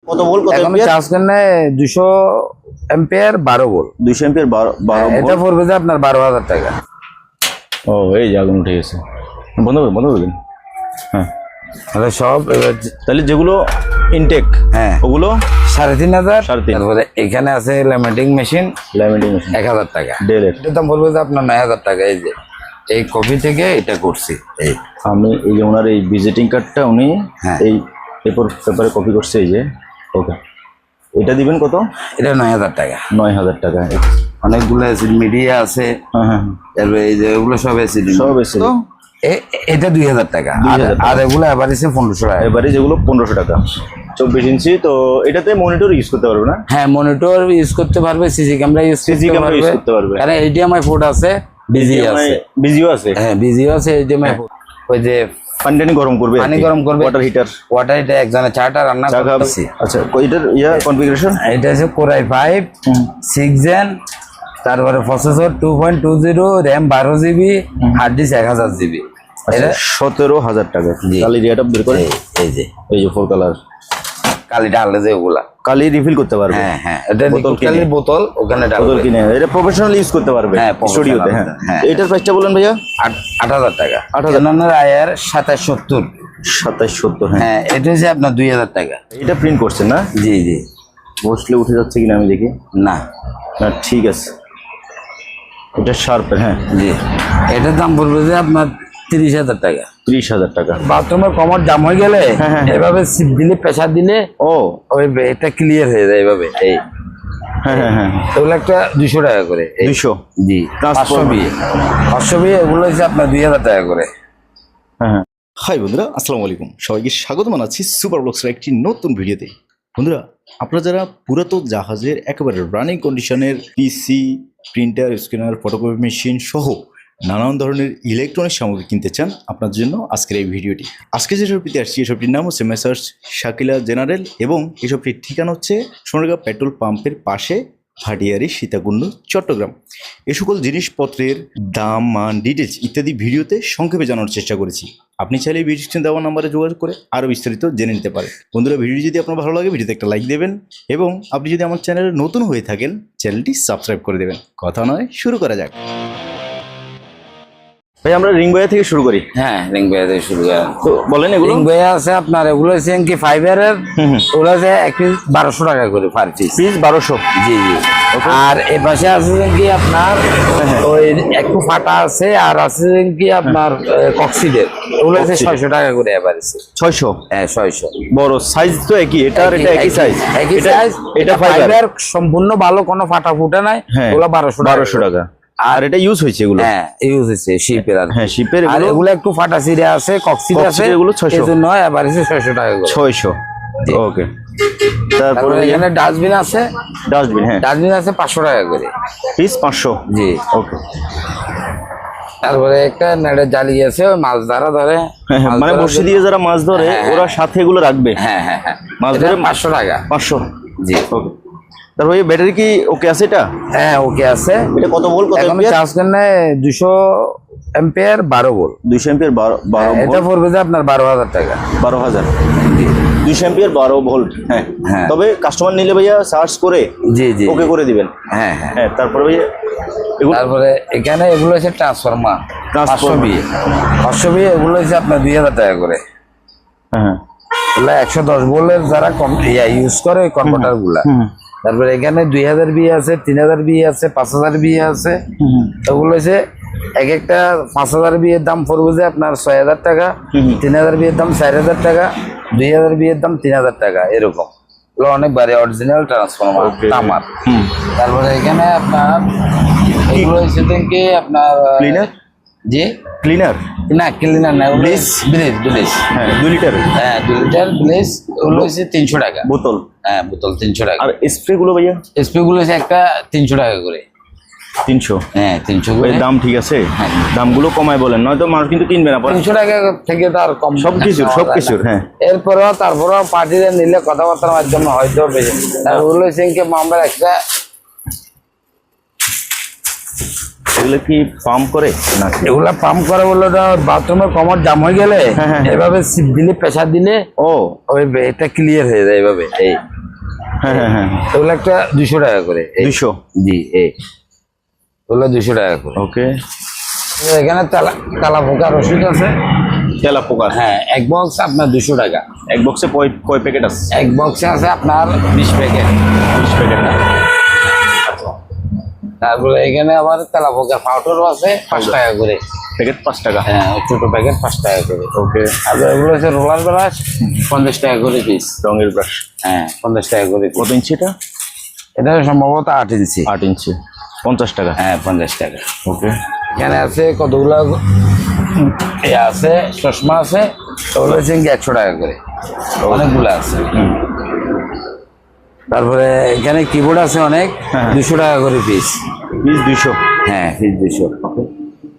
কত ভোল্ট কত এখন অ্যাম্পিয়ার? চার্জ করলে 200 অ্যাম্পিয়ার 12 ভোল্ট। 200 অ্যাম্পিয়ার 12 এটা পড়বে যে আপনার 12,000 টাকা। ও এই যে আগুন উঠে গেছে, বন্ধ করে দিন। হ্যাঁ তাহলে সব তাহলে যেগুলো ইনটেক হ্যাঁ ওগুলো 3,500। 3,500। তারপরে এখানে আছে ল্যামিনেটিং মেশিন ল্যামিনেটিং মেশিন 1,000 টাকা। ডেলের। এটার দাম পড়বে যে আপনার 9,000 টাকা। এই যে এই কপি থেকে এটা করছি। এই আমি এই যে ওনার এই ভিজিটিং কার্ডটা উনি হ্যাঁ। এই পেপারে কপি করছে এই যে। ওকে, এটা দিবেন কত? এটা 9,000 টাকা। 9,000 টাকা। অনেকগুলো অ্যাসিড মিডিয়া আছে। হ্যাঁ হ্যাঁ তারপরে এই যে এগুলো সব অ্যাসিড। সব এসে এটা 2,000 টাকা। 2,000 আর এগুলো আবার এসে 1,500 টাকা। এবারে যেগুলো 1500 টাকা 24 ইঞ্চি। তো এটাতে মনিটর ইউজ করতে পারবে না? হ্যাঁ মনিটর ইউজ করতে পারবে, সিসি ক্যামেরা ইউজ করতে পারবে। কারণ এইচডিএমআই পোর্ট আছে, বিজি আছে। বিজিও আছে। হ্যাঁ বিজিও আছে, এইচডিএমআই পোর্ট। ওই যে পানি গরম করবে, পানি গরম করবে, ওয়াটার হিটার। এটা একজনে চাটা রান্না করতেছি। আচ্ছা এটার কনফিগারেশন এটা আছে কোরাই 5 6 জেন, তারপরে processor 2.20, RAM 12 GB, hard disk 1000 GB. এটা 17,000 টাকা। কালি রেট বের করে এই যে 4 কালার কালিটা আলাদা যে ওগুলা কালি রিফিল করতে পারবে। হ্যাঁ হ্যাঁ এটা কালির বোতল ওখানে বোতল কিনে এটা প্রফেশনাল ইউজ করতে পারবে স্টুডিওতে। হ্যাঁ এটার প্রাইসটা বলেন ভাইয়া? 8,000 টাকা। 8,000 আয়ার 2770। 2770। হ্যাঁ এটা হচ্ছে আপনার 2,000 টাকা। এটা প্রিন্ট করছেন না? জি জি। বসলে উঠে যাচ্ছে কিনা আমি দেখি। না না ঠিক আছে, এটা শার্পের। হ্যাঁ জি, এটার দাম পড়বে যে আপনার 30,000 টাকা। 30,000 টাকা। বাথরুমের কমর জাম হয়ে গেলে এভাবে সিপ দিলে, প্রেসার দিলে ওই এটা ক্লিয়ার হয়ে যায় এভাবে। এই হ্যাঁ হ্যাঁ হ্যাঁ এগুলো একটা 200 টাকা করে। 200 জি। 500 বিয়ে এগুলো হচ্ছে আপনার 2,000 টাকা করে। হ্যাঁ হ্যাঁ। হাই বন্ধুরা, আসসালামু আলাইকুম। সবাইকে স্বাগত জানাচ্ছি সুপার ব্লগসের একটি নতুন ভিডিওতে। বন্ধুরা, আপনারা যারা পুরাতন জাহাজের একেবারে রানিং কন্ডিশনের পিসি, প্রিন্টার, স্ক্যানার, ফটোকপি মেশিন সহ নানান ধরনের ইলেকট্রনিক সামগ্রী কিনতে চান, আপনার জন্য আজকের এই ভিডিওটি। আজকে যে শপটিতে আসছি, এই শপটির নাম হচ্ছে মেসার্স শাকিলা জেনারেল এবং এই শপটির ঠিকানা হচ্ছে সোনারগাঁ পেট্রোল পাম্পের পাশে, ভাটিয়ারি, সীতাকুণ্ড, চট্টগ্রাম। এ সকল জিনিসপত্রের দাম, মান, ডিটেলস ইত্যাদি ভিডিওতে সংক্ষেপে জানার চেষ্টা করেছি। আপনি চাইলে ভিডিও স্ক্রিনে দেওয়া নাম্বারে যোগাযোগ করে আরও বিস্তারিত জেনে নিতে পারেন। বন্ধুরা, ভিডিওটি যদি আপনার ভালো লাগে, ভিডিওতে একটা লাইক দেবেন এবং আপনি যদি আমার চ্যানেলে নতুন হয়ে থাকেন, চ্যানেলটি সাবস্ক্রাইব করে দেবেন। কথা নয়, শুরু করা যাক। ভাই আমরা রিং বয়া থেকে শুরু করি। হ্যাঁ রিং বয়া থেকে শুরু করেন। তো বলেন এগুলো। রিং বয়া আছে আপনার, এগুলো হচ্ছে কি ফাইবারের, ওগুলো আছে 1 পিস 1200 টাকা করে পার পিস। 1200। জি জি। আর এই পাশে আছে কি আপনার ওই একটু ফাটা আছে, আর আছে কি আপনার কক্সিডের, ওগুলো আছে 600 টাকা করে এভারেজ। 600? হ্যাঁ 600। বড় সাইজ তো একই, এটা একই সাইজ। একই সাইজ। এটা ফাইবার সম্পূর্ণ ভালো, কোনো ফাটা ফুটা নাই। ওগুলো 1200 টাকা। আর এটা ইউজ হয়েছে এগুলো? হ্যাঁ ইউজ হয়েছে শিপের। হ্যাঁ শিপের। আর এগুলো একটু ফাটা সিরে আছে, কক্সিড আছে, এগুলো 600। এজন্য এভারেজ 600 টাকা করে। 600। ওকে। তারপরে এখানে ডাস্টবিন আছে। ডাস্টবিন, হ্যাঁ ডাস্টবিন আছে 500 টাকা করে পিস। 500। জি। ওকে। তারপরে একটা নেড়ে জালি আছে, ওই মাছ ধরা ধরে, মানে বসে দিয়ে যারা মাছ ধরে ওরা সাথে এগুলো রাখবে। হ্যাঁ হ্যাঁ হ্যাঁ। মাছ ধরে 500 টাকা। 500। জি। ওকে। তারপরে ব্যাটারি কি ওকে আছে এটা? হ্যাঁ ওকে আছে। এটা কত ভোল্ট কত অ্যাম্পিয়ার? চার্জ করলে 200 অ্যাম্পিয়ার 12 ভোল্ট। 200 ampere 12 volt. এটা পড়বে যে আপনার 12,000 টাকা। 12,000। 200 অ্যাম্পিয়ার 12 ভোল্ট। হ্যাঁ হ্যাঁ। তবে কাস্টমার নিলে ভাইয়া সার্চ করে জি জি ওকে করে দিবেন। হ্যাঁ হ্যাঁ হ্যাঁ। তারপরে ভাইয়া তারপরে এখানে এগুলো হচ্ছে ট্রান্সফরমার 500 বিয়ে। 500 বিয়ে এগুলো হচ্ছে আপনার 2,000 টাকা করে। হ্যাঁ। এগুলো 110 ভোল্টের যারা ইউজ করে কনভার্টার গুলা। তারপরে এখানে 2000 বিয়ে আছে, 3000 বিয়ে আছে, 5000 বিয়ে আছে। ওগুলো হচ্ছে এক একটা 5000 বিয়ের দাম পড়বে যে আপনার 6000 টাকা, 3000 বিয়ের দাম 4000 টাকা, 2000 বিয়ের দাম 3000 টাকা, এরকম। এগুলো অনেক বাড়ে, অরিজিনাল ট্রান্সফরমার তামার। তারপরে এখানে আপনার এগুলো হচ্ছে কি আপনার ক্লিনার। জি ক্লিনার না, ক্লিনার না, ব্লিচ। ব্লিচ। হ্যাঁ 2 লিটার। হ্যাঁ 2 লিটার ব্লিচ। ওগুলো হচ্ছে 300 টাকা বোতল। হ্যাঁ বোতল 300 টাকা। আর স্প্রে গুলো ভাইয়া? স্প্রে গুলো হচ্ছে একটা 300 টাকা করে। 300? হ্যাঁ 300 করে। দাম ঠিক আছে, দামগুলো কমায় বলেন, নয়তো মানুষ কিন্তু কিনবে না। 300 টাকা থেকে তো আর কম সবকিছুর। হ্যাঁ। এরপরেও তারপরেও পার্টিরা নিলে কথাবার্তার মাধ্যমে হয়তো বেশি। ওগুলো হচ্ছে আমরা একটা এগুলো কি পাম্প করে না? এগুলা পাম্প করে বললো, বাথরুমের কমর জাম হয়ে গেলে এভাবে সিপ দিলে, প্রেসার দিলে ওই এটা ক্লিয়ার হয়ে যায় এভাবে। এই হ্যাঁ হ্যাঁ হ্যাঁ এগুলো একটা 200 টাকা করে। 200। জি এগুলো 200 টাকা করে। ওকে। এখানে তেলা পোকা রসুন আছে। তেলা পোকা, হ্যাঁ, এক বক্স আপনার 200 টাকা। এক বক্সে কয় প্যাকেট আছে? এক বক্সে আছে আপনার 20 প্যাকেট। 20 প্যাকেট। তারপরে এখানে আবার তেলা পোকা পাউডারও আছে 5 টাকা করে প্যাকেট। 5 টাকা। হ্যাঁ, ছোট প্যাকেট 5 টাকা করে। ওকে। আর এগুলো হচ্ছে রোলার ব্রাশ 50 টাকা করে পিস। রঙের ব্রাশ। হ্যাঁ, 50 টাকা করে। কত ইঞ্চি এটা? এটা সম্ভবত 8 ইঞ্চি। 8 ইঞ্চি, 50 টাকা। হ্যাঁ, 50 টাকা। ওকে। এখানে আছে কতগুলো আছে, চশমা আছে, ওগুলো হচ্ছে 100 টাকা করে, অনেকগুলো আছে। তারপরে এখানে কিবোর্ড আছে অনেক, 200 টাকা করে পিস। পিস 200? হ্যাঁ, পিস 200।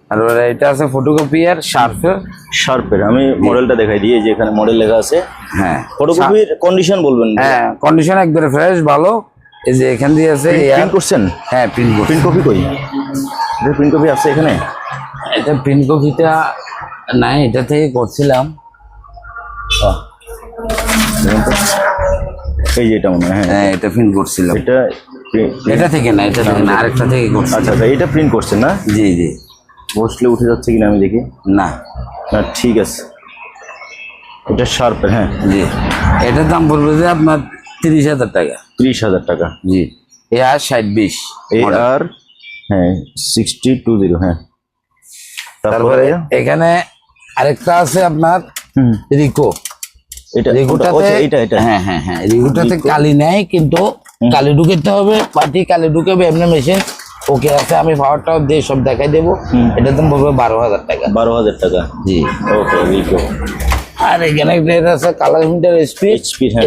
তারপরে এটা আছে ফটোকপিয়ার শার্পের। আমি মডেলটা দেখাই দিই, এই যে এখানে মডেল লেখা আছে। হ্যাঁ, ফটোকপির কন্ডিশন বলবেন? হ্যাঁ, কন্ডিশন একবারে ফ্রেশ, ভালো। এই যে এখান দিয়ে আছে প্রিন্ট করছেন? হ্যাঁ, প্রিন্ট কপি কই? এটা প্রিন্ট কপি আছে এখানে? এটা প্রিন্ট কপিটা নাই, এটা থেকে করছিলাম। এই যে এটা মনে হয়। হ্যাঁ, এটা প্রিন্ট করছিলাম। এটা থেকে না, এটা থেকে না, আরেকটা থেকে করছি। আচ্ছা আচ্ছা, এটা প্রিন্ট করছেন না? জি জি। বসলে উঠে যাচ্ছে কিনা আমি দেখি। না না, ঠিক আছে। এটা শার্পের। হ্যাঁ জি, এটার দাম পড়বে যে আপনার 30,000 টাকা। 30,000 টাকা। জি, AR 6020। AR, হ্যাঁ 6020। হ্যাঁ, তারপরে এখানে আরেকটা আছে আপনার রিকো। রিকোটাতে হ্যাঁ হ্যাঁ হ্যাঁ, রিকোটাতে কালি নেই, কিন্তু কালি ঢুকাতে হবে, পাটি কালি ঢুকাবে এমনি মেশিন। ওকে আছে, আমি পাওয়ারটাও দিয়ে সব দেখাই দেবো। এটার দাম পড়বে 12,000 টাকা। 12,000 টাকা। জি। ওকে, রিকো। আর এখানে একটা আছে কালার প্রিন্টার HP।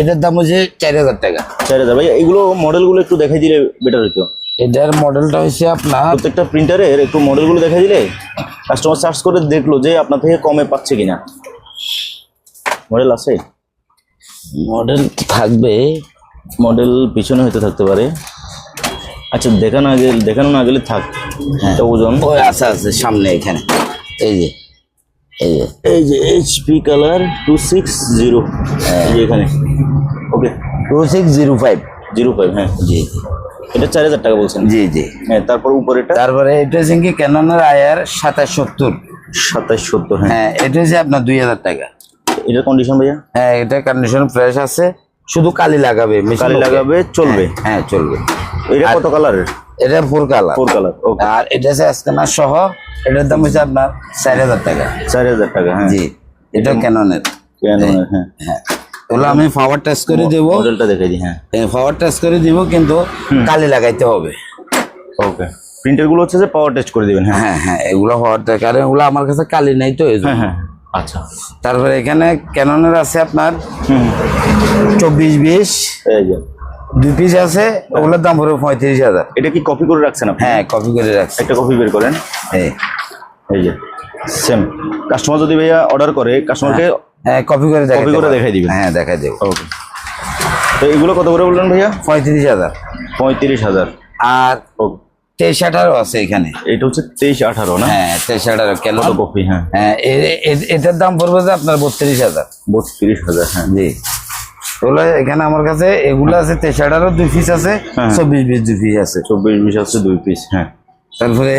এটার দাম হচ্ছে 4,000 টাকা। 4,000। ভাই এগুলো মডেলগুলো একটু দেখাই দিলে বেটার হতো। এটার মডেলটা হচ্ছে আপনার, প্রত্যেকটা প্রিন্টারের একটু মডেলগুলো দেখাই দিলে কাস্টমার সার্চ করে দেখলো যে আপনার থেকে কমে পাচ্ছে কিনা। মডেল আছে? মডেল থাকবে, মডেল পিছনে হয়তো থাকতে পারে। আচ্ছা, দেখানো না গেলে থাক। হ্যাঁ, ওজন ওই আছে সামনে এখানে। এই যে এই যে HP কালার 260। এই যে এখানে। ওকে, 2605। হ্যাঁ জি এটা 4,000 টাকা বলছেন? জি জি। হ্যাঁ, তারপর উপরেটা? তারপরে এটা হচ্ছে কি ক্যাননের IR 2770। 2770। হ্যাঁ, এটা হচ্ছে আপনার 2,000 টাকা। এটার কন্ডিশন ভাইয়া? হ্যাঁ, এটা কন্ডিশন ফ্রেশ আছে, শুধু কালি লাগাবে, কালি লাগাবে, চলবে? হ্যাঁ, চলবে। এটা কত কালারের? এটা 4 কালার। 4 কালার। ওকে। আর এটা হচ্ছে স্ক্যানার সহ, এটার দাম হচ্ছে আপনার 4,000 টাকা। 4,000 টাকা। হ্যাঁ জি, এটা ক্যাননের। হ্যাঁ হ্যাঁ, ওগুলো আমি পাওয়ার টেস্ট করে দেবো। মডেলটা দেখাই দিই। হ্যাঁ, পাওয়ার টেস্ট করে দিব, কিন্তু কালি লাগাইতে হবে। ওকে। প্রিন্টার গুলো হচ্ছে যে পাওয়ার টেস্ট করে দিবেন? হ্যাঁ হ্যাঁ হ্যাঁ, এগুলো পাওয়ার টেস্ট, কারণ এগুলো আমার কাছে কালি নাই তো। হ্যাঁ হ্যাঁ। আচ্ছা। তারপরে এখানে ক্যাননের আছে আপনার 2420। এই যে 2 পিস আছে, ওগুলোর দাম পড়বে 35,000। এটা কি কপি করে রাখছেন আপনি? হ্যাঁ, কপি করে রাখছি। একটা কপি বের করেন। এই যে সেম। কাস্টমার যদি ভাইয়া অর্ডার করে, কাস্টমারকে হ্যাঁ কপি করে দেখাই দিবেন? হ্যাঁ, দেখাই দেবো। ওকে। তো এগুলো কত করে বললেন ভাইয়া? 35,000। 35,000। আর 2318 আছে এখানে। এটা হচ্ছে 2318 না? হ্যাঁ, 2318 কেন কপি। হ্যাঁ হ্যাঁ, এটার দাম পড়বে যে আপনার 32,000। 32,000। হ্যাঁ জি। ওগুলো এখানে আমার কাছে এগুলো আছে 2318 2 পিস আছে, 2420 2 পিস আছে। 2420 আছে 2 পিস। হ্যাঁ। তারপরে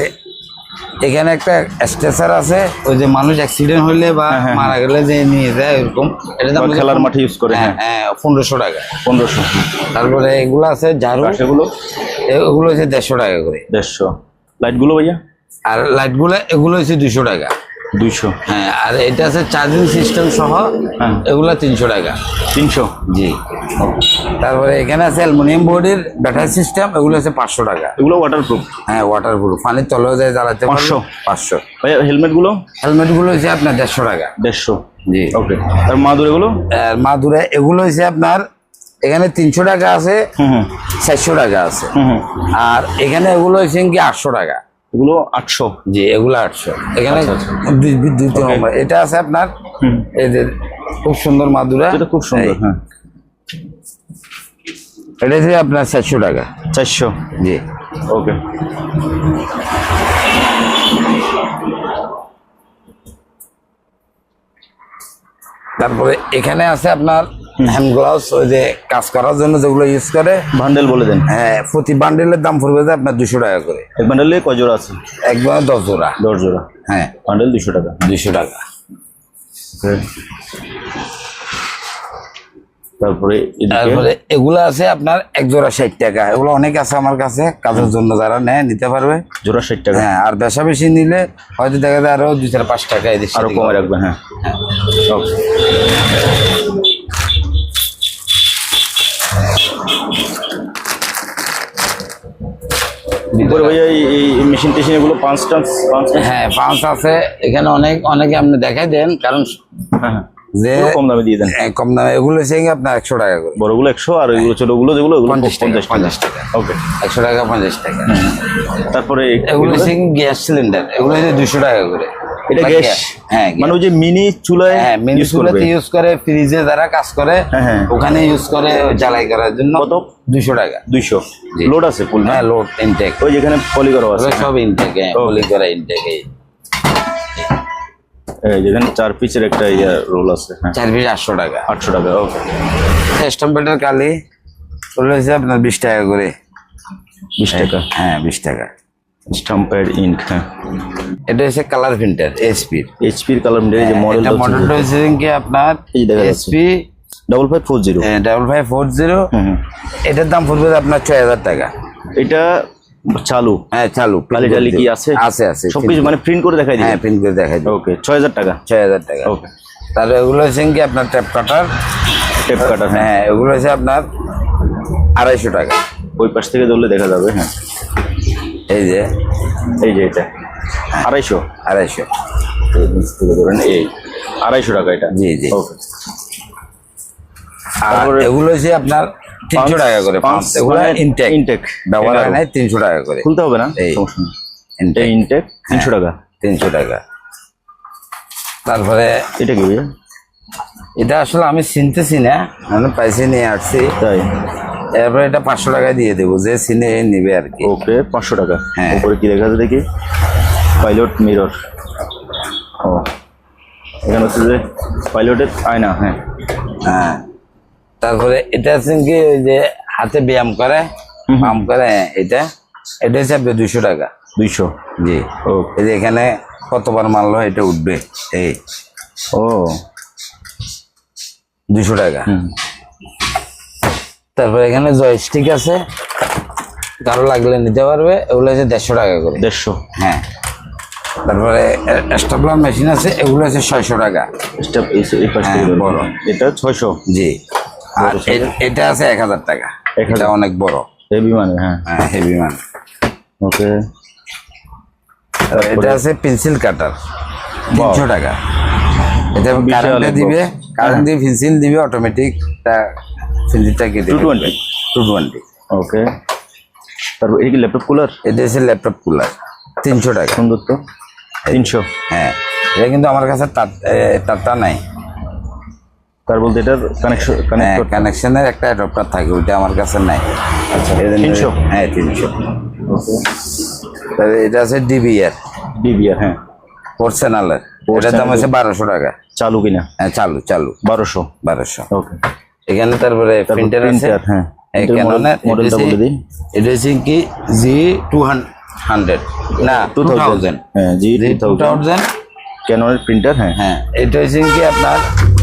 এখানে একটা স্ট্রেচার আছে, ওই যে মানুষ অ্যাক্সিডেন্ট হইলে বা মারা গেলে যে নিয়ে যায় এরকম, এটা দাম খেলার মাঠে ইউজ করে। হ্যাঁ হ্যাঁ, 1500 টাকা। 1500। তারপরে এগুলো আছে ঝাড়ু, এগুলো হচ্ছে 150 টাকা করে। 150। লাইটগুলো ভাইয়া? আর লাইটগুলো এগুলো হচ্ছে 200 টাকা। 200। হ্যাঁ, আর এটা আছে চার্জিং সিস্টেম সহ, এগুলো 300 টাকা। 300? জি। তারপরে এখানে আছে অ্যালুমিনিয়াম বোর্ডের ব্যাটারি সিস্টেম, এগুলো হচ্ছে 500 টাকা। এগুলো ওয়াটারপ্রুফ? হ্যাঁ, ওয়াটারপ্রুফ, পানির তলেও যায় জ্বালাতে। 500। ভাইয়া হেলমেটগুলো? হেলমেটগুলো হচ্ছে আপনার 150 টাকা। 150। জি। ওকে। আর মাদুরেগুলো? মাদুরে এগুলো হচ্ছে আপনার এখানে 300 টাকা আছে, 400 টাকা আছে। আর এখানে এগুলো হচ্ছে কি 800 টাকা। এগুলো 800? জি, এগুলো 800। এখানে দুই নম্বর এটা আছে আপনার, এদের খুব সুন্দর মাদুরা। এটা খুব সুন্দর। হ্যাঁ, এটা হচ্ছে আপনার 400 টাকা। 400? জি। ওকে। তারপরে এখানে আছে আপনার হ্যান্ড গ্লাভস ওই যে কাজ করার জন্য যেগুলো ইউজ করে, বান্ডেল বলে দেন। হ্যাঁ, প্রতি বান্ডেলের দাম পড়বে যে আপনার 200 টাকা করে। এক বান্ডেলে কয় জোড়া আছে? একবার 10 জোড়া। 10 জোড়া। হ্যাঁ, বান্ডেল 200 টাকা। 200 টাকা। তারপরে তারপরে এগুলো আছে আপনার এক জোড়া 60 টাকা। এগুলো অনেক আছে আমার কাছে, কাজের জন্য যারা নেয় নিতে পারবে। জোড়া 60 টাকা। হ্যাঁ, আর বেশা বেশি নিলে হয়তো দেখা যায় আরো 2-4-5 টাকা এদিক আরো সেদিক কমে হবে। রাখবেন। হ্যাঁ, ওকে। উপরে ভাইয়া এই মেশিন টেশিন এগুলো পাঁচ হ্যাঁ, পাঁচ আছে এখানে। অনেকে আপনি দেখাই দেন, কারণ হ্যাঁ যে কম দামে দিয়ে দেন। কম দামে এগুলো হচ্ছে আপনার 100 টাকা করে। বড়গুলো 100 আর এগুলো ছোটগুলো যেগুলো ওগুলো 50 টাকা। 50 টাকা। ওকে। 100 টাকা 50 টাকা। তারপরে এগুলো হচ্ছে গ্যাস সিলিন্ডার, এগুলো হচ্ছে 200 টাকা করে। এটা গ্যাস? হ্যাঁ, মানে ওই যে মিনি চুলায় হ্যাঁ, মিনি use চুলাতে করবে। ইউজ করে, ফ্রিজে যারা কাজ করে হ্যাঁ। ওখানে ইউজ করে জ্বালাই করার জন্য। কত? 200 টাকা। 200 জি। লোড আছে ফুল? হ্যাঁ, লোড ইনটেক ওই যেখানে পলি করা আছে। সব ইনটেক, পলি করা ইনটেক। এই যেখানে 4 পিসের একটা রোল আছে। হ্যাঁ, 4 পিস 800 টাকা। 800 টাকা। ওকে। স্ট্যাম্পের কালি ওগুলো হচ্ছে আপনার 20 টাকা করে। 20 টাকা। হ্যাঁ, 20 টাকা। স্টাম্পেড ইঙ্ক। হ্যাঁ, এটা হচ্ছে কালার প্রিন্টার এসপির। এইচপির কালার এই যে মডেল মডেলটা হচ্ছে কি আপনার এই যে দেখা যাচ্ছে। এসপি 5540। 5540। হুম। এটার দাম পড়বে আপনার 6000 টাকা। এটা চালু? হ্যাঁ, চালু। কালি টালি কি আছে? আছে সবকিছু মানে প্রিন্ট করে দেখাই দিই। হ্যাঁ, প্রিন্ট করে দেখাই দিই। ওকে। 6000 টাকা। 6000 টাকা। ওকে। তাহলে এগুলো হচ্ছে কি আপনার ট্যাপ কাটার। টেপ কাটার। হ্যাঁ, হ্যাঁ, এগুলো হচ্ছে আপনার 250 টাকা। ওই পাশ থেকে ধরলে দেখা যাবে। হ্যাঁ, এই যে এটা 250। 250। এই নিচ থেকে ধরেন এই 250 টাকা এটা। জি, জি। ওকে। আর তারপরে এগুলো হচ্ছে আপনার 300 টাকা করে। পাঁচ এগুলো মানে ইনটেক intake। ব্যবহার হয় 11 নাই, 300 টাকা করে। খুলতে হবে না? এই সমস্যা নেই। ইনটেক এই ইনটেক 300 টাকা। 300 টাকা। তারপরে এটা কি ভাইয়া? এটা আসলে আমি চিনতেছি না, আমি পাইছে নিয়ে আসছি। তাই? এরপরে এটা 500 টাকায় দিয়ে দেবো, যে চিনে নিবে আর কি। ওকে, 500 টাকা। হ্যাঁ। উপরে কি লেখা আছে দেখি? Pilot mirror. ও, এখানে হচ্ছে যে পাইলটের আয়না। হ্যাঁ। হ্যাঁ, তারপরে এটা আছে কি ওই যে হাতে ব্যায়াম করে, পাম্প করে, এটা হচ্ছে আপনার 200 টাকা। 200। জি। ও, এই যে এখানে কতবার মারলো এটা উঠবে, এই ও 200 টাকা। হুম। তারপরে এখানে জয়স্টিক আছে, কারো লাগলে নিতে পারবে। এগুলো হচ্ছে 150 টাকা করে। 150। হ্যাঁ। তারপরে স্টাপলার মেশিন আছে, এগুলো হচ্ছে 600 টাকা। স্টেপ এই পাশ থেকে হ্যাঁ, ধরুন। বড়। এটা 600। জি। আর এটা আছে 1000 টাকা। 1000 এটা অনেক বড়। হেভি মানে। হ্যাঁ, হ্যাঁ, হেভি মান। ওকে। এটা আছে পেন্সিল কাটার, 300 টাকা। এটা বিশাল কারেন্টে এক দিবে, box। কারেন্ট দিয়ে পেন্সিল দিবে, অটোমেটিক পেন্সিলটা কেটে 220। 220। ওকে। তারপর এই কি ল্যাপটপ কুলার? এটা হচ্ছে ল্যাপটপ কুলার, 300 টাকা। সুন্দর তো। 300। হ্যাঁ, এটা কিন্তু আমার কাছে তারটা নাই। তার বলতে এটার কানেকশন কানেকশনের একটা অ্যাডাপ্টার থাকে, ওইটা আমার কাছে নাই। আচ্ছা, এজন্য- 300। হ্যাঁ, 300। ওকে। তাহলে এটা আছে ডিবিআর ডিবিআর। হ্যাঁ, পোর্সেনালের, এটার দাম আছে 1200 টাকা। চালু কিনা? হ্যাঁ, চালু 1200। 1200। ওকে। এখানে তারপরে প্রিন্টার আছে। প্রিন্টার। হ্যাঁ, ক্যাননের মডেলটা বলে দিই। এটা হচ্ছে কি G200 না 2000। হ্যাঁ, G2000 2000। ক্যাননের প্রিন্টার। হ্যাঁ, হ্যাঁ, এটা হচ্ছে কি আপনার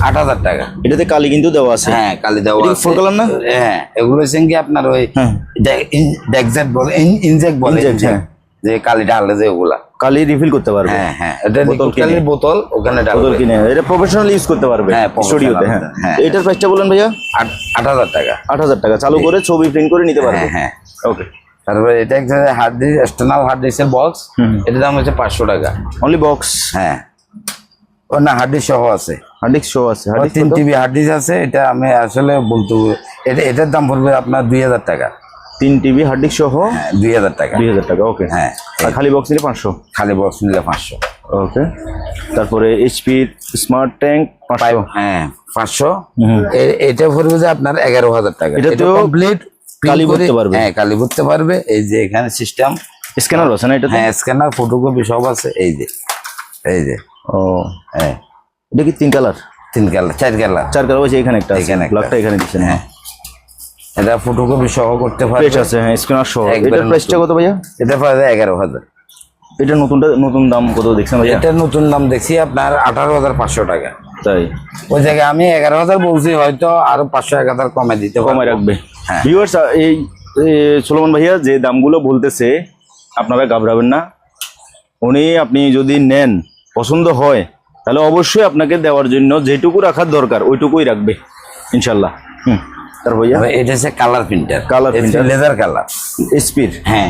8000 টাকা। এটাতে কালি কিন্তু দেওয়া আছে। হ্যাঁ, কালি দেওয়া এটা কি আছে। full color না? হ্যাঁ, এগুলো হচ্ছে কি আপনার ওই হ্যাঁ। ডেক্সেট বলে, ইনজেক্ট বলে, Inject, inject। হ্যাঁ। যে কালিটা আনলে যে ওগুলা। কালি রিফিল করতে পারবে। হ্যাঁ, হ্যাঁ, এটা বোতল লিকুইড কালির বোতল ওখানে বোতল ডালবে। কিনে এটা প্রফেশনাল ইউজ করতে পারবে হ্যাঁ, professional, স্টুডিওতে। হ্যাঁ, হ্যাঁ। এটার প্রাইসটা বলেন ভাইয়া? 8000 টাকা। 8000 টাকা। চালু করে ছবি প্রিন্ট করে নিতে পারবে। হ্যাঁ, হ্যাঁ। ওকে। তারপরে এটা একটা হার্ড ডিস্ক, এক্সটার্নাল হার্ড ডিস্কের বক্স, এটার দাম হচ্ছে 500 টাকা। Only box? হ্যাঁ, ও না, হার্ড ডিস্ক সহ আছে। হার্ড ডিস্ক শো আছে? Hard disk 3 TB hard disk আছে। এটা আমি আসলে বলতে, এটার দাম পড়বে আপনার 2000 টাকা। 3 টিবি হার্ড ডিস্ক সহ 2000 টাকা। 2000 টাকা। ওকে। হ্যাঁ, আর খালি বক্স নিলে 500। খালি বক্স নিলে 500। ওকে। তারপরে এইচপি স্মার্ট ট্যাঙ্ক 500। হ্যাঁ, 500। এটা পড়বে যে আপনার 11000 টাকা। এটাতেও কমপ্লিট কালি ভরতে পারবে? হ্যাঁ, কালি ভরতে পারবে। এই যে এখানে সিস্টেম স্ক্যানার আছে না এটাতে? হ্যাঁ, স্ক্যানার, ফটোকপি সব আছে। এই যে ও, হ্যাঁ, এটা কি 3 কালার? 3 কালার 4 কালার 4 কালার আছে, এখানে একটা আছে, এখানে একটা ব্ল্যাকটা এখানে দিচ্ছেন। হ্যাঁ, এটা ফটোকপি সহ করতে পারবে। ফ্রেশ আছে, হ্যাঁ, স্ক্যানার সহ। একবারে এটার প্রাইসটা কত ভাইয়া? এটা পাওয়া যায় 11,000। এটা নতুন দাম কত দেখছেন ভাইয়া? এটা নতুন দাম দেখছি আপনার 18,500 টাকা। তাই ওই জায়গায় আমি 11,000 বলছি, হয়তো আরো 500-1000 কমে দিতে কমায় পারবো। রাখবে। হ্যাঁ। ভিউয়ার্স, এই সুলেমান ভাইয়া যে দামগুলো বলতেছে আপনারা ঘাবড়াবেন না। আপনি যদি নেন, পছন্দ হয়, তাহলে অবশ্যই আপনাকে দেওয়ার জন্য যেটুকু রাখার দরকার ওইটুকুই রাখবে ইনশাল্লাহ। তার ভাইয়া এটা হচ্ছে colour printer, Color printer। Leather colour. এসপির হ্যাঁ,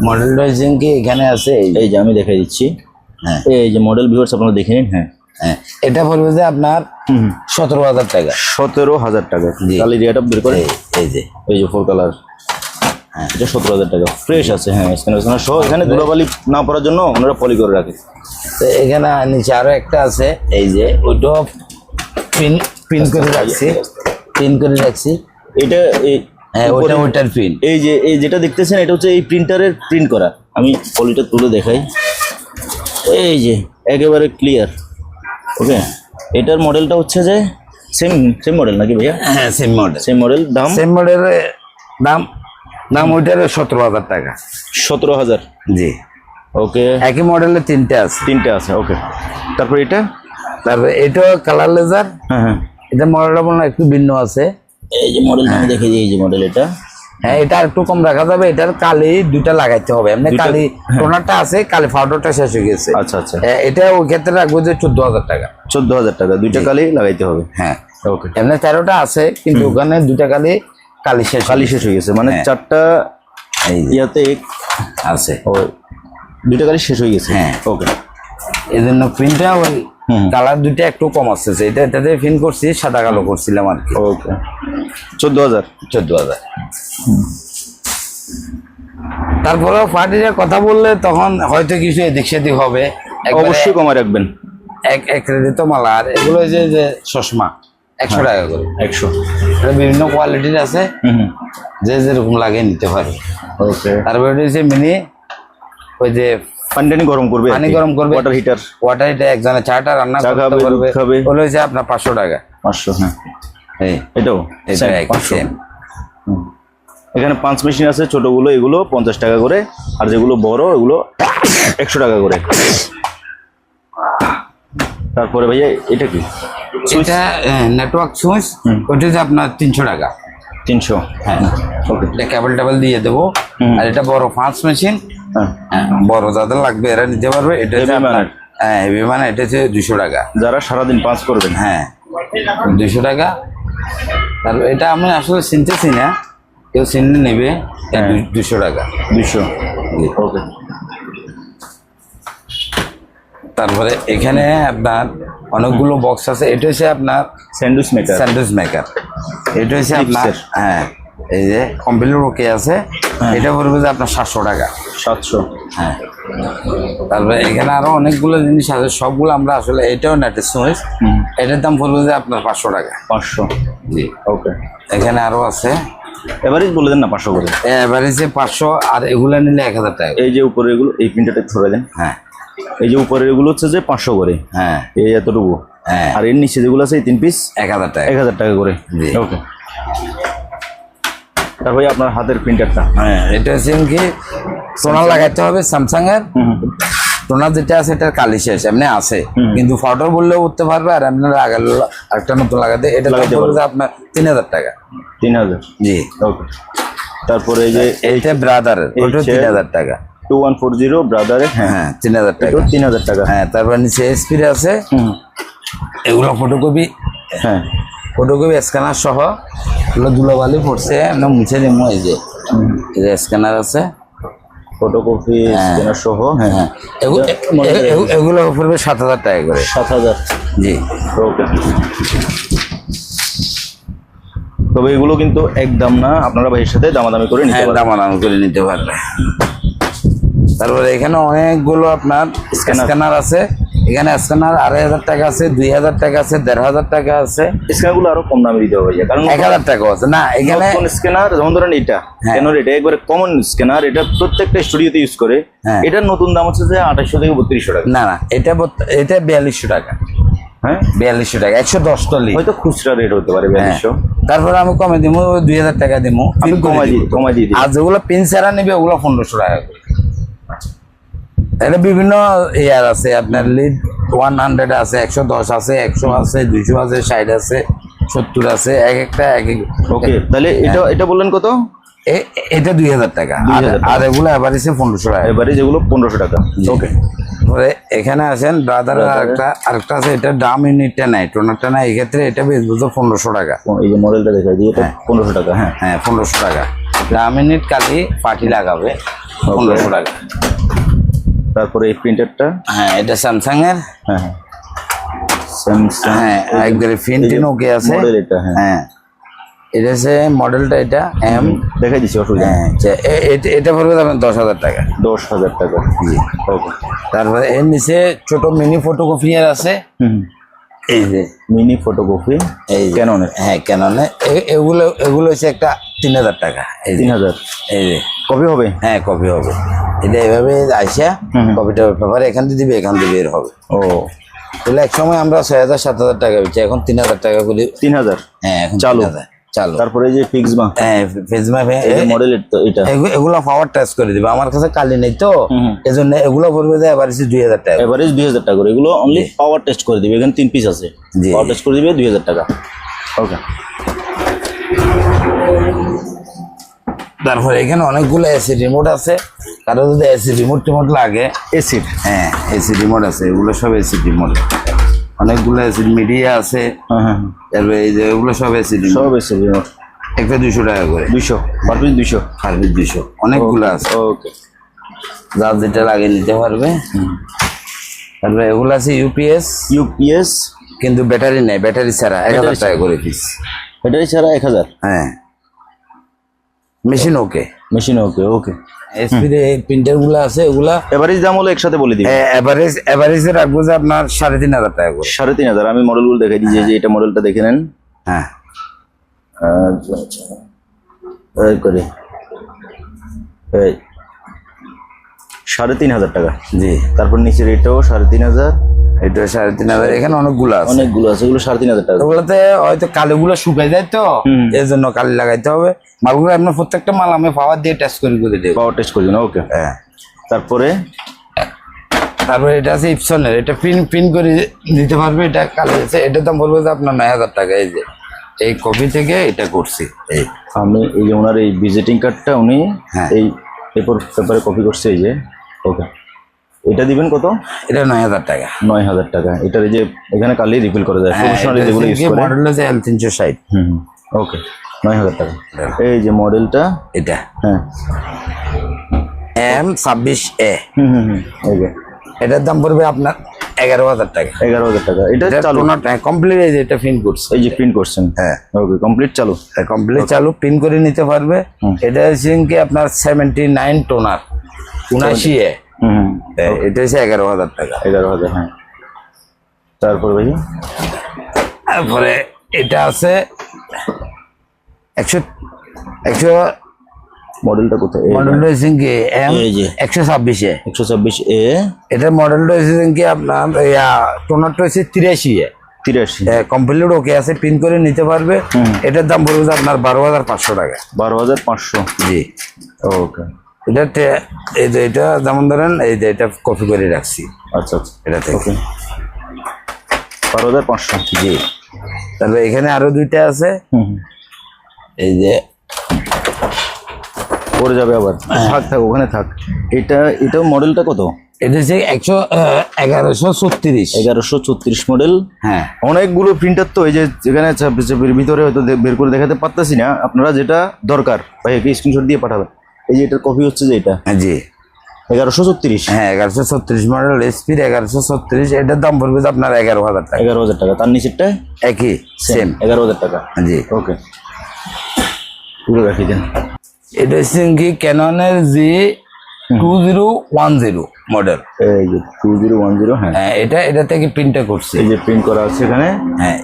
মডেলটা কি এখানে আছে? এই যে আমি দেখাই দিচ্ছি। হ্যাঁ, এই যে মডেল, ভিউয়ার্স আপনারা দেখে নিন। হ্যাঁ, হ্যাঁ, এটা পড়বে যে আপনার 17,000 টাকা। 17,000 টাকা। জি। তাহলে রেট বের করে এই যে 4 কালার। হ্যাঁ, এটা 17,000 টাকা, ফ্রেশ আছে। হ্যাঁ, স্ক্যানার সহ। এখানে ধুলাবালি না পড়ার জন্য ওনারা পলি করে রাখে। তো এখানে নিচে আরো একটা আছে, এই যে ওইটাও পিন করে রাখছি, এটা হ্যাঁ, ওইটার পিন। এই যেটা দেখতেছেন এটা হচ্ছে এই প্রিন্টারের প্রিন্ট করা। আমি পলিটা তুলে দেখাই। এই যে একেবারে ক্লিয়ার। ওকে, এটার মডেলটা হচ্ছে যে সেম মডেল নাকি ভাইয়া? হ্যাঁ, সেম মডেল। দাম সেম মডেলের দাম ওইটার 17,000 টাকা। 17,000। জি, ওকে, একই মডেলের 3টে আছে। 3টে আছে। ওকে, তারপর এটা? তারপর এটাও কালার লেজার। হ্যাঁ, এটা মডেলটা মনে হয় একটু ভিন্ন আছে। এই যে মডেল আমি দেখে দিই। এই যে মডেল এটা। হ্যাঁ, এটা একটু কম রাখা যাবে। এটার কালি 2টা লাগাইতে হবে। এমনি কালি টোনারটা আছে, কালি পাউডারটা শেষ হয়ে গেছে। আচ্ছা। এটা ওই ক্ষেত্রে রাখবো যে 14,000 টাকা। 14,000 টাকা, 2টা কালি লাগাইতে হবে। হ্যাঁ, ওকে। এমনি 13টা আছে, কিন্তু ওখানে 2টা কালি শেষ হয়ে গেছে, মানে হ্যাঁ। 4টা ইয়াতে আছে। ও 2টা কালি শেষ হয়ে গেছে। হ্যাঁ, ওকে। এই জন্য প্রিন্টটা ওই কালার 2টা একটু কম আসছে। এটাতে প্রিন্ট করছি, সাদা কালো করছিলাম আর কি। ওকে, 14,000। তারপরেও পার্টির কথা বললে তখন হয়তো কিছু এদিক সেদিক হবে। অবশ্যই কমায় রাখবেন। এক রেডি তো মালা। আর এগুলো যে চশমা 100 টাকা করে। 100। এটা বিভিন্ন কোয়ালিটির আছে, যে যেরকম লাগে নিতে পারে। ওকে। তারপরে হচ্ছে মিনি, ওই যে পানি গরম করবে, ওয়াটার হিটার। একজনে চাটা রান্না চা করতে পারবে। খাবে। ওগুলো হচ্ছে আপনার 500 টাকা। 500। হ্যাঁ, এটাও এটা 500। same। এখানে 5 মেশিন আছে, ছোটগুলো এগুলো 50 টাকা করে, আর যেগুলো বড় এগুলো 100 টাকা করে। তারপরে ভাইয়া এটা কি? এটা নেটওয়ার্ক সুইচ, ওইটা হচ্ছে আপনার 300 টাকা। 300। হ্যাঁ, ওকে। এটা কেবল দিয়ে দেবো। আর এটা বড় 5 মেশিন, বড় যাদের লাগবে এরা নিতে পারবে। এটা হচ্ছে আপনার হেভি, মানে এটা হচ্ছে 200 টাকা। যারা সারাদিন পাঁচ করবেন। হ্যাঁ, 200 টাকা। তারপর এটা আমি আসলে চিনতেছি না, কেউ চিনলে নেবে। 200 টাকা। 200। ওকে। তারপরে এখানে আপনার অনেকগুলো বক্স আছে। এটা হচ্ছে আপনার স্যান্ডউইচ মেকার। এটা হচ্ছে আপনার, হ্যাঁ, এই যে কম্পিউটার ওকে আছে। এটা পড়বে যে আপনার 700 টাকা। 700। হ্যাঁ, তারপরে এখানে আরো অনেকগুলো জিনিস আছে, সবগুলো আমরা আসলে, এটাও নেটের সুইচ, এটার দাম পড়বে যে আপনার 500 টাকা। 500। জি, ওকে। এখানে আরো আছে। এভারেজ বলে দেন না 500 করে। এভারেজে 500, আর এগুলো নিলে 1000 টাকা। এই যে উপরে এগুলো, এই প্রিন্টারটা ধরে দেন। হ্যাঁ, এই যে উপরে এগুলো হচ্ছে যে 500 করে। হ্যাঁ, এই এতটুকু। হ্যাঁ, আর এর নিচে যেগুলো আছে এই 3 পিস 1000 টাকা। 1000 টাকা করে। জি। ওকে। তারপরে আপনার হাতের প্রিন্টারটা? হ্যাঁ, এটা হচ্ছে কি, টোনার লাগাইতে হবে স্যামসাং এর। টোনার যেটা আছে এটার কালি শেষ, এমনি আছে, কিন্তু ফটো বললেও উঠতে পারবে। আর এমনি লাগালে একটা নতুন লাগাতে, এটা লাগাইতে পারবে আপনার 3000 টাকা। 3000। জি। ওকে। তারপরে এই যে এইটা ব্রাদারের, ওটা 3000 টাকা। 2140 ব্রাদারের। হ্যাঁ, 3000 টাকা। 3000 টাকা। হ্যাঁ, তারপর নিচে এসপির আছে। এগুলো ফটোকপি, হ্যাঁ, ফটোকপি স্ক্যানার সহ। এগুলো ধুলোবালি পড়ছে, আমরা মুছে দেবো। এই যে স্ক্যানার আছে, ফটোকপি স্ক্যানার সহ। হ্যাঁ, এগুলো পড়বে 7000 টাকা করে। 7000। জি। ওকে। তবে এগুলো কিন্তু একদম না, আপনারা ভাইয়ের সাথে দামাদামি করে নিতে পারবেন। দামাদামি করে নিতে পারবে। তারপরে এখানে অনেকগুলো আপনার স্ক্যানার আছে। এখানে স্ক্যানার 2500 টাকা আছে, 2000 টাকা আছে, 1500 টাকা আছে। স্ক্যানারগুলো আরো কম দামে দিতে হবে, কারণ 1000 টাকা আছে না এখানে। স্ক্যানার যেমন ধরেন এটা, কেন এটা একবারে কমন স্ক্যানার, এটা প্রত্যেকটা স্টুডিওতে ইউজ করে। এটার নতুন দাম হচ্ছে যে 2800 থেকে 3200 টাকা। না, এটা 4200 টাকা। হ্যাঁ 4200 টাকা 110 টলি। হয়তো খুচরা রেট হতে পারে 4200। তারপরে আমি কমে দিব 2000 টাকা দিব, আমি কমাই দিয়ে দিই। আর যেগুলো পিন ছাড়া নেবে ওগুলো 1500 টাকা করে। এটা বিভিন্ন ইয়ার আছে, আপনার লিড 100 আছে, 110 আছে, 100 আছে, 200 আছে, 60 আছে, 70 আছে, এক একটা এক এক। ওকে, তাহলে এটা বললেন কত? এটা 2000 টাকা, 2000 টাকা। আর এগুলো এভারেজে 1500 টাকা। এবারে যেগুলো 1500 টাকা। ওকে, পরে এখানে আসেন ব্রাদার, আরেকটা আছে, এটা দাম ইউনিটটা নাই, টোনারটা নাই, এক্ষেত্রে এটা বেচবো তো 1500 টাকা। এই যে মডেলটা দেখাই দিই, এটা 1500 টাকা। হ্যাঁ হ্যাঁ 1500 টাকা। দাম ইউনিট কালি পার্টি লাগাবে 1500 টাকা। তারপরে এই প্রিন্টারটা, হ্যাঁ এটা স্যামসাং এর, হ্যাঁ স্যামসাং, হ্যাঁ একবারে ফিনটিন ওকে আছে। মডেল এটা, হ্যাঁ হ্যাঁ এটা হচ্ছে মডেলটা, এটা এম দেখাই দিচ্ছি, অসুবিধা নেই। হ্যাঁ এটা পড়বে আপনার 10,000 টাকা। 10,000 টাকা। ওকে, তারপরে এর নিচে ছোট মিনি ফটোকপিয়ার আছে, এই যে মিনি ফটোকপি, এই ক্যাননের। হ্যাঁ ক্যাননে, এগুলো হচ্ছে একটা 3000 টাকা। এই যে 3000 এই যে কপি হবে। হ্যাঁ কপি হবে, এটা এভাবে আইসা কপিটা পেপার এখান দিয়ে দিবে, এখান দিয়ে বের হবে। ও, তাহলে এক সময় আমরা 6000-7000 টাকা বেচি, এখন 3000 টাকা করে। 3000 হ্যাঁ এখন চালু। 3000 চালু। তারপরে এই যে ফিক্সমা, হ্যাঁ ফেজমা এই মডেল এটা এগুলো পাওয়ার টাচ করে দিবে, আমার কাছে কালি নেই তো, এজন্য এগুলো পড়বে যে এবার 2000 টাকা। এভারেজ 2000 টাকা করে। এগুলো অনলি পাওয়ার টেস্ট করে দিবে, এখানে 3 পিস আছে, জি। পাওয়ার টেস্ট করে দিবে 2000 টাকা। ওকে, তারপরে এখানে অনেকগুলো এসি রিমোট আছে, কারো যদি এসি রিমোট টিমোট লাগে। এসিড, হ্যাঁ এসি রিমোট আছে, এগুলো সব এসি রিমোট, অনেকগুলো এসি মিডিয়া আছে। হ্যাঁ হ্যাঁ, তারপরে এই যে এগুলো সব এসি রিমোট, সব এসিড রিমোট। একটা 200 টাকা করে, 200 পার পিস 200। সার্ভিস 200, অনেকগুলো আছে, ওকে, যার যেটা লাগে নিতে পারবে। তারপরে এগুলো আছে ইউপিএস, কিন্তু ব্যাটারি নেই, ব্যাটারি ছাড়া 1000 টাকা করে পিস। ব্যাটারি ছাড়া 1000। হ্যাঁ মেশিন ওকে, মেশিন ওকে। ওকে, এসপি প্রিন্টার গুলো আছে, ওগুলা এভারেজ দাম হলো একসাথে বলে দিবে। এভারেজে রাখবো যে আপনার 3500 টাকা করে। 3500। আমি মডেলগুলো দেখাই দিই, যে এটা মডেলটা দেখে নেন। হ্যাঁ এই করে, এই 3500 টাকা। জি, তারপর নিচের এটাও 3500, এটা 3500। এখানে অনেকগুলো আছে, অনেকগুলো আছে, এগুলো 3500 টাকা। ওগুলোতে হয়তো কালিগুলো শুকাই যায় তো, এর জন্য কালি লাগাইতে হবে। মালগুলো আপনার প্রত্যেকটা মাল আমি পাওয়ার দিয়ে টেস্ট করে দেবো। পাওয়ার টেস্ট করে দিন। ওকে, হ্যাঁ তারপরে এটা আছে ইপসনের, এটা পিন করে দিতে পারবে, এটা কালি আছে। এটার দাম বলবো যে আপনার 9000 টাকা। এই যে এই কপি থেকে এটা করছি, এই আমি এই যে ওনার এই ভিজিটিং কার্ডটা উনি হ্যাঁ। এই পেপারে কপি করছে, এই যে। ওকে, এটা দিবেন কত? এটা 9000 টাকা। 9000 টাকা। এটার এই যে এখানে কালি রিফিল করা যায়, প্রফেশনালি যেগুলো ইউজ করে। মডেল আছে L360। ওকে, 9000 টাকা। এই যে মডেলটা, এটা হ্যাঁ M26A, এই যে এটার দাম পড়বে আপনার 11000 টাকা। 11000 টাকা। এটা চালু, কমপ্লিট। এই যে এটা প্রিন্ট করছে, এই যে প্রিন্ট করছেন। হ্যাঁ ওকে, কমপ্লিট চালু। কমপ্লিট চালু, প্রিন্ট করে নিতে পারবে। এটা হচ্ছে কি আপনার 79 টোনার 79A, এটা হচ্ছে 11000 টাকা। 11000। হ্যাঁ, তারপর ভাই তারপরে এটা আছে 100 মডেলটা কোথায়? মডেলটা হচ্ছে কি এই যে 126A। 126A। এটার মডেলটা হচ্ছে কি আপনার টোনারটা হচ্ছে 83A। 83। কমপ্লিট ওকে আছে, প্রিন্ট করে নিতে পারবে। এটার দাম বলবো যে আপনার 12500 টাকা। 12500। জি, ওকে, এই যে এটা যেমন ধরেন, এই যে এটা কপি করে রাখছি। আচ্ছা আচ্ছা, এটা থেকে ওকে, 12500। জি। তারপরে এখানে আরো দুইটা আছে, এই যে পড়ে যাবে আবার। থাক ওখানে থাক। এটাও মডেলটা কত? এটা হচ্ছে 1134। 1134 মডেল। হ্যাঁ অনেকগুলো প্রিন্টার তো, এই যে এখানে চাপের ভিতরে হয়তো বের করে দেখাতে পারতেছি না। আপনারা যেটা দরকার ভাই একে স্ক্রিনশট দিয়ে পাঠাবেন। এই যে এটার কপি হচ্ছে, যে এটা জি 1134। হ্যাঁ 1134 মডেল এসপি 1134। এটার দাম পড়বে যে আপনার 11000 টাকা। 11000 টাকা। তার নিচেরটা একই সেম 11000 টাকা। জি। ওকে, পুরো রাখি দেন। এটা হচ্ছে কি ক্যাননের G2010 মডেল। এই যে 2010। হ্যাঁ, এটা থেকে প্রিন্টটা করছে, এই যে প্রিন্ট করা আছে এখানে। হ্যাঁ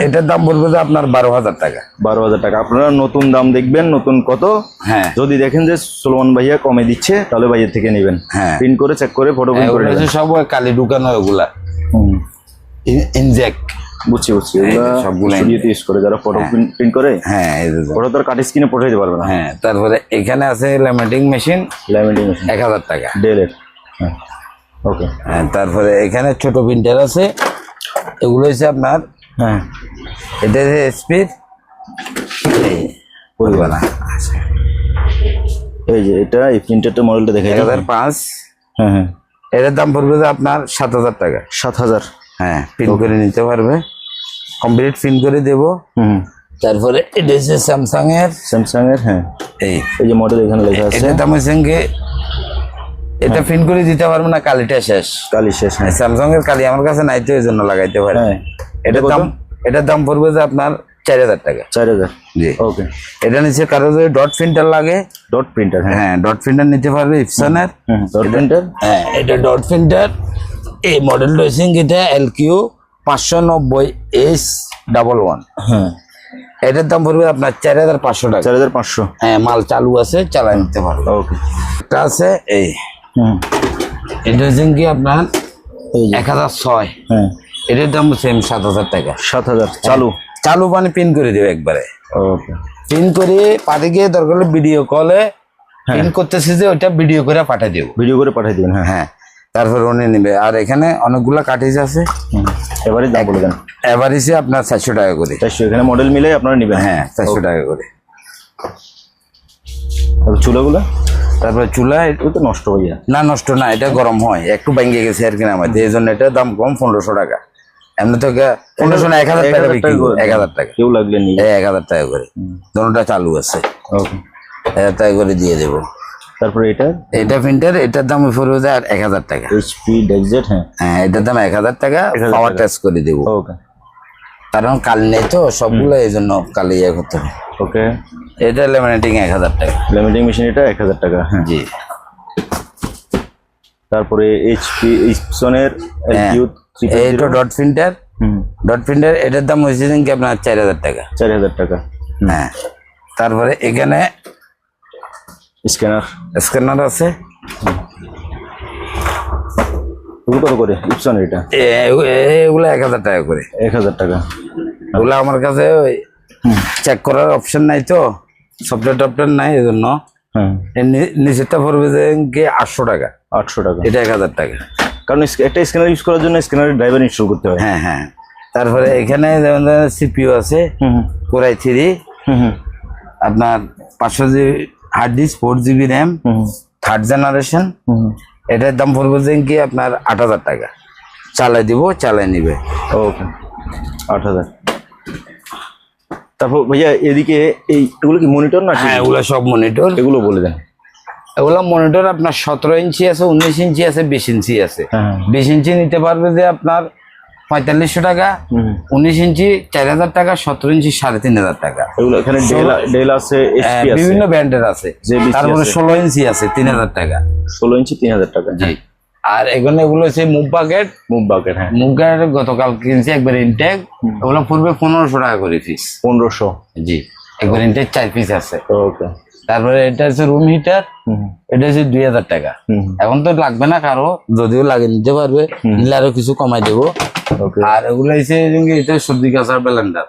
এটার দাম বলবো যে আপনার 12000 টাকা। 12000 টাকা। আপনারা নতুন দাম দেখবেন, নতুন কত। হ্যাঁ যদি দেখেন যে সুলমান ভাইয়া কমে দিচ্ছে, তাহলে ভাইয়ের থেকে নেবেন। হ্যাঁ, প্রিন্ট করে চেক করে ফটো প্রিন্ট করে নেবেন। সব কালি ঢুকানো ওগুলা। ইনজেক। বুঝছি এগুলা সবগুলো স্টুডিওতে ইউজ করে যারা ফটো প্রিন্ট করে। হ্যাঁ এই যে ওটা তো আর কাট স্ক্রিনে পাঠাইতে পারবে না। হ্যাঁ, তারপরে এখানে আছে ল্যামিনেটিং মেশিন, ল্যামিনেটিং মেশিন 1000 টাকা। ডেলের। হ্যাঁ ওকে। হ্যাঁ, তারপরে এখানে ছোট প্রিন্টার আছে, এগুলো হচ্ছে আপনার, হ্যাঁ এটা হচ্ছে স্পিড পরিমাণ এই যে এটা এই প্রিন্টারটা মডেলটা দেখে 1005। হ্যাঁ এটার দাম পড়বে যে আপনার 7000 টাকা। 7000। হ্যাঁ, প্রিন্ট করে নিতে পারবে, কমপ্লিট প্রিন্ট করে দেবো। তারপরে এটা হচ্ছে স্যামসাং এর। হ্যাঁ এই যে মডেল এখানে লেখা আছে। এটার দাম হচ্ছে কি, এটা প্রিন্ট করে দিতে পারবো না, কালিটা শেষ। কালি শেষ। হ্যাঁ স্যামসাং এর কালি আমার কাছে নাই তো, এই জন্য লাগাইতে পারে। হ্যাঁ এটার দাম পড়বে যে আপনার 4000 টাকা। 4000। জি ওকে। এটা নিচে কারো যদি ডট প্রিন্টার লাগে, ডট প্রিন্টার। হ্যাঁ ডট প্রিন্টার নিতে পারবে ইপসনের। Dot printer. হ্যাঁ, এটা ডট প্রিন্টার। এই মডেলটা হচ্ছে এটা LQ 590S11। হ্যাঁ এটার দাম পড়বে আপনার 4500 টাকা। 4500। হ্যাঁ, মাল চালু আছে, চালাই নিতে পারবে। ওকে। একটা আছে এই, এটা হচ্ছে কি আপনার 1006। হ্যাঁ এটার দাম সেম 7000 টাকা। 7000 চালু। চালু মানে পিন করে দেবে একবারে। ওকে। পিন করে পাঠিয়ে গিয়ে দরকার হলে ভিডিও কলে পিন করতেছে যে ওইটা ভিডিও করে পাঠিয়ে দেবো। ভিডিও করে পাঠিয়ে দিবেন। হ্যাঁ হ্যাঁ, তারপর উনি নেবে। আর এখানে অনেকগুলা কাটিজ আছে। এবারে দাম বলে দেন। এভারেজে আপনার 400 টাকা করে। 400। এখানে মডেল মিলে আপনারা নেবেন। হ্যাঁ, 400 টাকা করে। আর চুলাগুলো? তারপরে চুলা এগুলো তো নষ্ট হয়ে যায়। না, নষ্ট না, এটা গরম হয়, একটু ভেঙে গেছে আর কি না আমাদের, এই জন্য এটার দাম কম, 1500 টাকা। এমনি তো 1500 না, 1000 টাকা বিক্রি করে। 1000 টাকা। কেউ লাগলে নিয়ে 1000 টাকা করে। দুটোটা চালু আছে। ওকে। 1000 টাকা করে দিয়ে দেবো। তারপরে এটা প্রিন্টার, এটার দাম পড়বে 1000 টাকা। HP ডেক্সজেট। হ্যাঁ হ্যাঁ, এটার দাম 1000 টাকা। 1000 পাওয়ার টাকা। টেস্ট করে দেবো, ওকে। কারণ কাল নেই তো সবগুলো, এই জন্য কালে ইয়ে করতে হবে। ওকে। এটা ল্যামিনেটিং 1000 টাকা। ল্যামিনেটিং মেশিন এটা 1000 টাকা। হ্যাঁ জি। তারপরে HP ইপসনের LQ এইটা ডট প্রিন্টার। ডট প্রিন্টার এটার দাম হয়েছে কি আপনার 4000 টাকা। 4000 টাকা। হ্যাঁ, তারপরে এখানে স্ক্যানার আছে। এগুলো কত করে ইপসনের? এটা এগুলো 1000 টাকা করে। 1000 টাকা। ওগুলো আমার কাছে ওই চেক করার অপশন নাই তো, সফটওয়্যার নাই, এই জন্য। হ্যাঁ, নিচেরটা পড়বে যে কি 800 টাকা। 800 টাকা। এটা 1000 টাকা। কারণ একটা স্ক্যানার ইউজ করার জন্য স্ক্যানারের ড্রাইভার ইনস্টল করতে হয়। হ্যাঁ হ্যাঁ। তারপরে এখানে যেমন CPU আছে Core i3, আপনার 500 GB hard disk, 4 GB RAM, 3rd generation. এটার দাম পড়বে যে কি আপনার 8000 টাকা। চালাই দিব, চালাই নিবে। ওকে। 8000। তারপর ভাইয়া এদিকে এগুলো কি মনিটর না? হ্যাঁ, এগুলো সব মনিটর। এগুলো বলে দেন। এগুলো মনিটর আপনার 17 ইঞ্চি আছে, 19 ইঞ্চি আছে, 20 ইঞ্চি আছে। হ্যাঁ। 20 ইঞ্চি নিতে পারবে যে আপনার 4500 টাকা, 19 ইঞ্চি 4000 টাকা, 17 ইঞ্চি 3500 টাকা। এগুলো এখানে ডেল আছে, HP আছে, বিভিন্ন ব্র্যান্ডের আছে। তারপরে 16 ইঞ্চি আছে 3000 টাকা। 16 ইঞ্চি 3000 টাকা। জি। আর এখানে এগুলো হচ্ছে মুভ বাকেট। হ্যাঁ। মুভ বাকেট গতকাল কিনছি একবার ইনটেক, ওগুলো পড়বে 1500 টাকা করে পিস। 1500। জি, একবার ইনটেক 4 পিস আছে। ওকে। তারপরে এটা হচ্ছে রুম হিটার, এটা হচ্ছে 2000 টাকা। এখন তো লাগবে না কারো, যদিও লাগে নিতে পারবে, নিলে আরো কিছু কমাই দেবো। আর এগুলো হচ্ছে এটা সবজি কাঁচার ব্লেন্ডার,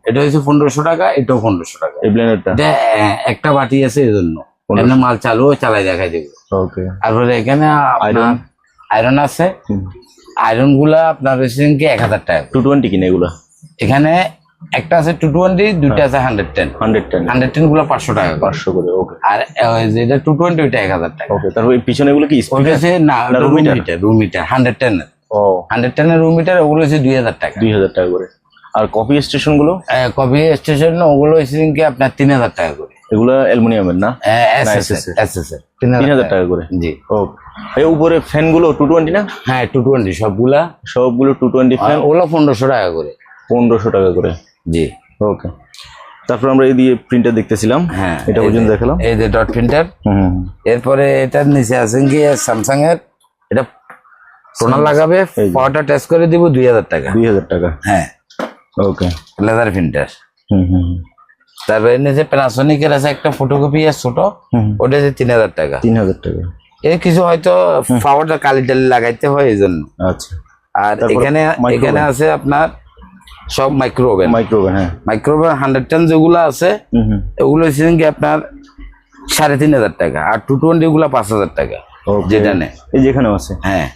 এটা হচ্ছে 1500 টাকা, এটাও 1500 টাকা। এই ব্লেন্ডারটা এটা একটা বাটি আছে, এই জন্য এমনি মাল চালু চালাই দেখাই দেবো। ওকে। তারপরে এখানে আয়রন আছে। আয়রন গুলা আপনার হচ্ছে কি 1000 টাকা। 220 কিনে এগুলো? এখানে একটা আছে 220, দুইটা আছে 110। 110 গুলা 500 টাকা। 500 করে। ওকে। আর যেটা 220 ওইটা 1000 টাকা। ওকে। তারপর পিছনে এগুলো কি? ওইটা হচ্ছে না, রুম হিটার 110 এর। ও, 110 এর রুম হিটার, ওগুলো হচ্ছে 2000 টাকা। 2000 টাকা করে। আর কপি স্টেশন গুলো? কপি স্টেশন ওগুলো হচ্ছে কি আপনার 3000 টাকা করে। এগুলো অ্যালুমিনিয়ামের না? এসএসএর 3000 টাকা করে। জি। ও, এই উপরে ফ্যান গুলো 220 না? হ্যাঁ, 220 সবগুলো 220 ফ্যান। ওগুলো 1500 টাকা করে। 1500 টাকা করে। জি। ওকে। তারপর আমরা এই দিয়ে প্রিন্টার দেখতেছিলাম। হ্যাঁ, এটা পর্যন্ত দেখালাম। এই যে ডট প্রিন্টার। এরপরে এটার নিচে আছে কি স্যামসাং এর, এটা টোনার লাগাবে, পাওয়ারটা টেস্ট করে দিব 2000 টাকা। 2000 টাকা। হ্যাঁ। ওকে। Leather printer. তারপরে নিচে প্যানাসোনিকের আছে একটা ফটোকপি আর ছোট, ওটা হচ্ছে 3000 টাকা। 3000 টাকা। এই কিছু হয়তো পাওয়ারটা কালি টালি লাগাইতে হয়, এই জন্য। আচ্ছা। আর তারপরে এখানে micro এখানে oven। আছে আপনার সব মাইক্রো ওভেন। হ্যাঁ। মাইক্রো ওভেন 100 টন যেগুলো আছে এগুলো হচ্ছে কি আপনার 3,500 টাকা, আর 220 গুলা 5,000 টাকা Okay। যেটা নেয়। এই যেখানেও আছে, হ্যাঁ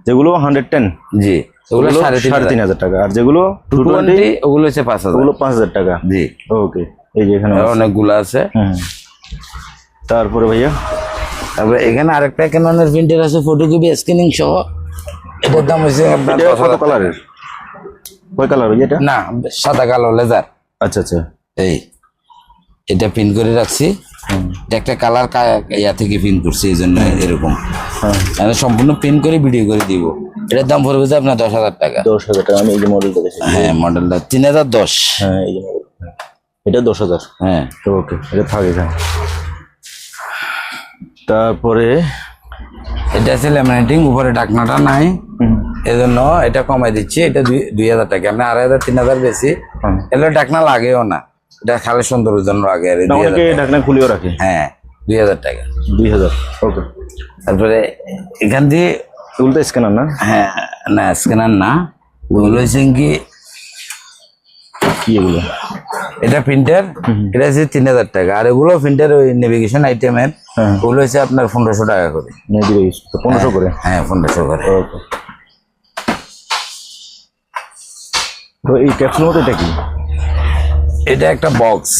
যেগুলো 110 জি, এগুলো 3,500 টাকা, আর যেগুলো 220 ওগুলো হচ্ছে 5,000 ওগুলো 5,000 টাকা। জি। ওকে, এই যে এখানে অনেকগুলো আছে। তারপরে ভাইয়া তারপরে এখানে আরেকটা ক্যাননের প্রিন্টার আছে ফটোকপি স্ক্যানিং সহ, এটার দাম হচ্ছে আপনার এটা কত 10,000 টাকা। কালারের? কয় কালার ভাই এটা? না, সাদা কালো লেজার। আচ্ছা আচ্ছা। এই এটা পিন করে রাখছি, এটা একটা কালার ইয়া থেকে পিন করছি, এই জন্য এরকম। আমি সম্পূর্ণ পিন করে ভিডিও করে দিব। এটার দাম পড়বে যে আপনার 10,000 টাকা। 10,000 টাকা। আমি এই যে মডেলটা দেখি। হ্যাঁ, মডেলটা 3,010। হ্যাঁ, এই যে মডেল, এটা 10,000। হ্যাঁ, ওকে, এটা থাকে এখানে। তারপরে এটা আছে ল্যামিনেটিং, উপরে ঢাকনাটা নাই, এজন্য এটা কমাই দিচ্ছি। এটা 2,000 টাকা। আমি 2,500 3,000 বেশি। এগুলো ঢাকনা লাগেও না, এটা খালি সুন্দরের জন্য লাগে। আর 2,000 অনেকে টাকা। ঢাকনা খুলেও রাখে। হ্যাঁ, 2,000 টাকা। 2,000। ওকে। তারপরে এখান দিয়ে এগুলো তো স্ক্যানার না? হ্যাঁ, না স্ক্যানার না, ওগুলো হচ্ছে কি কি এগুলো? এটা প্রিন্টার, এটা হচ্ছে 3,000 টাকা। আর এগুলো প্রিন্টার ওই নেভিগেশন আইটেমের, ওগুলো হচ্ছে আপনার 1,500 টাকা করে। 1500 করে? হ্যাঁ, 1,500 করে। ওকে। তো এই ক্যাপসুল মতো এটা কি? এটা একটা বক্স,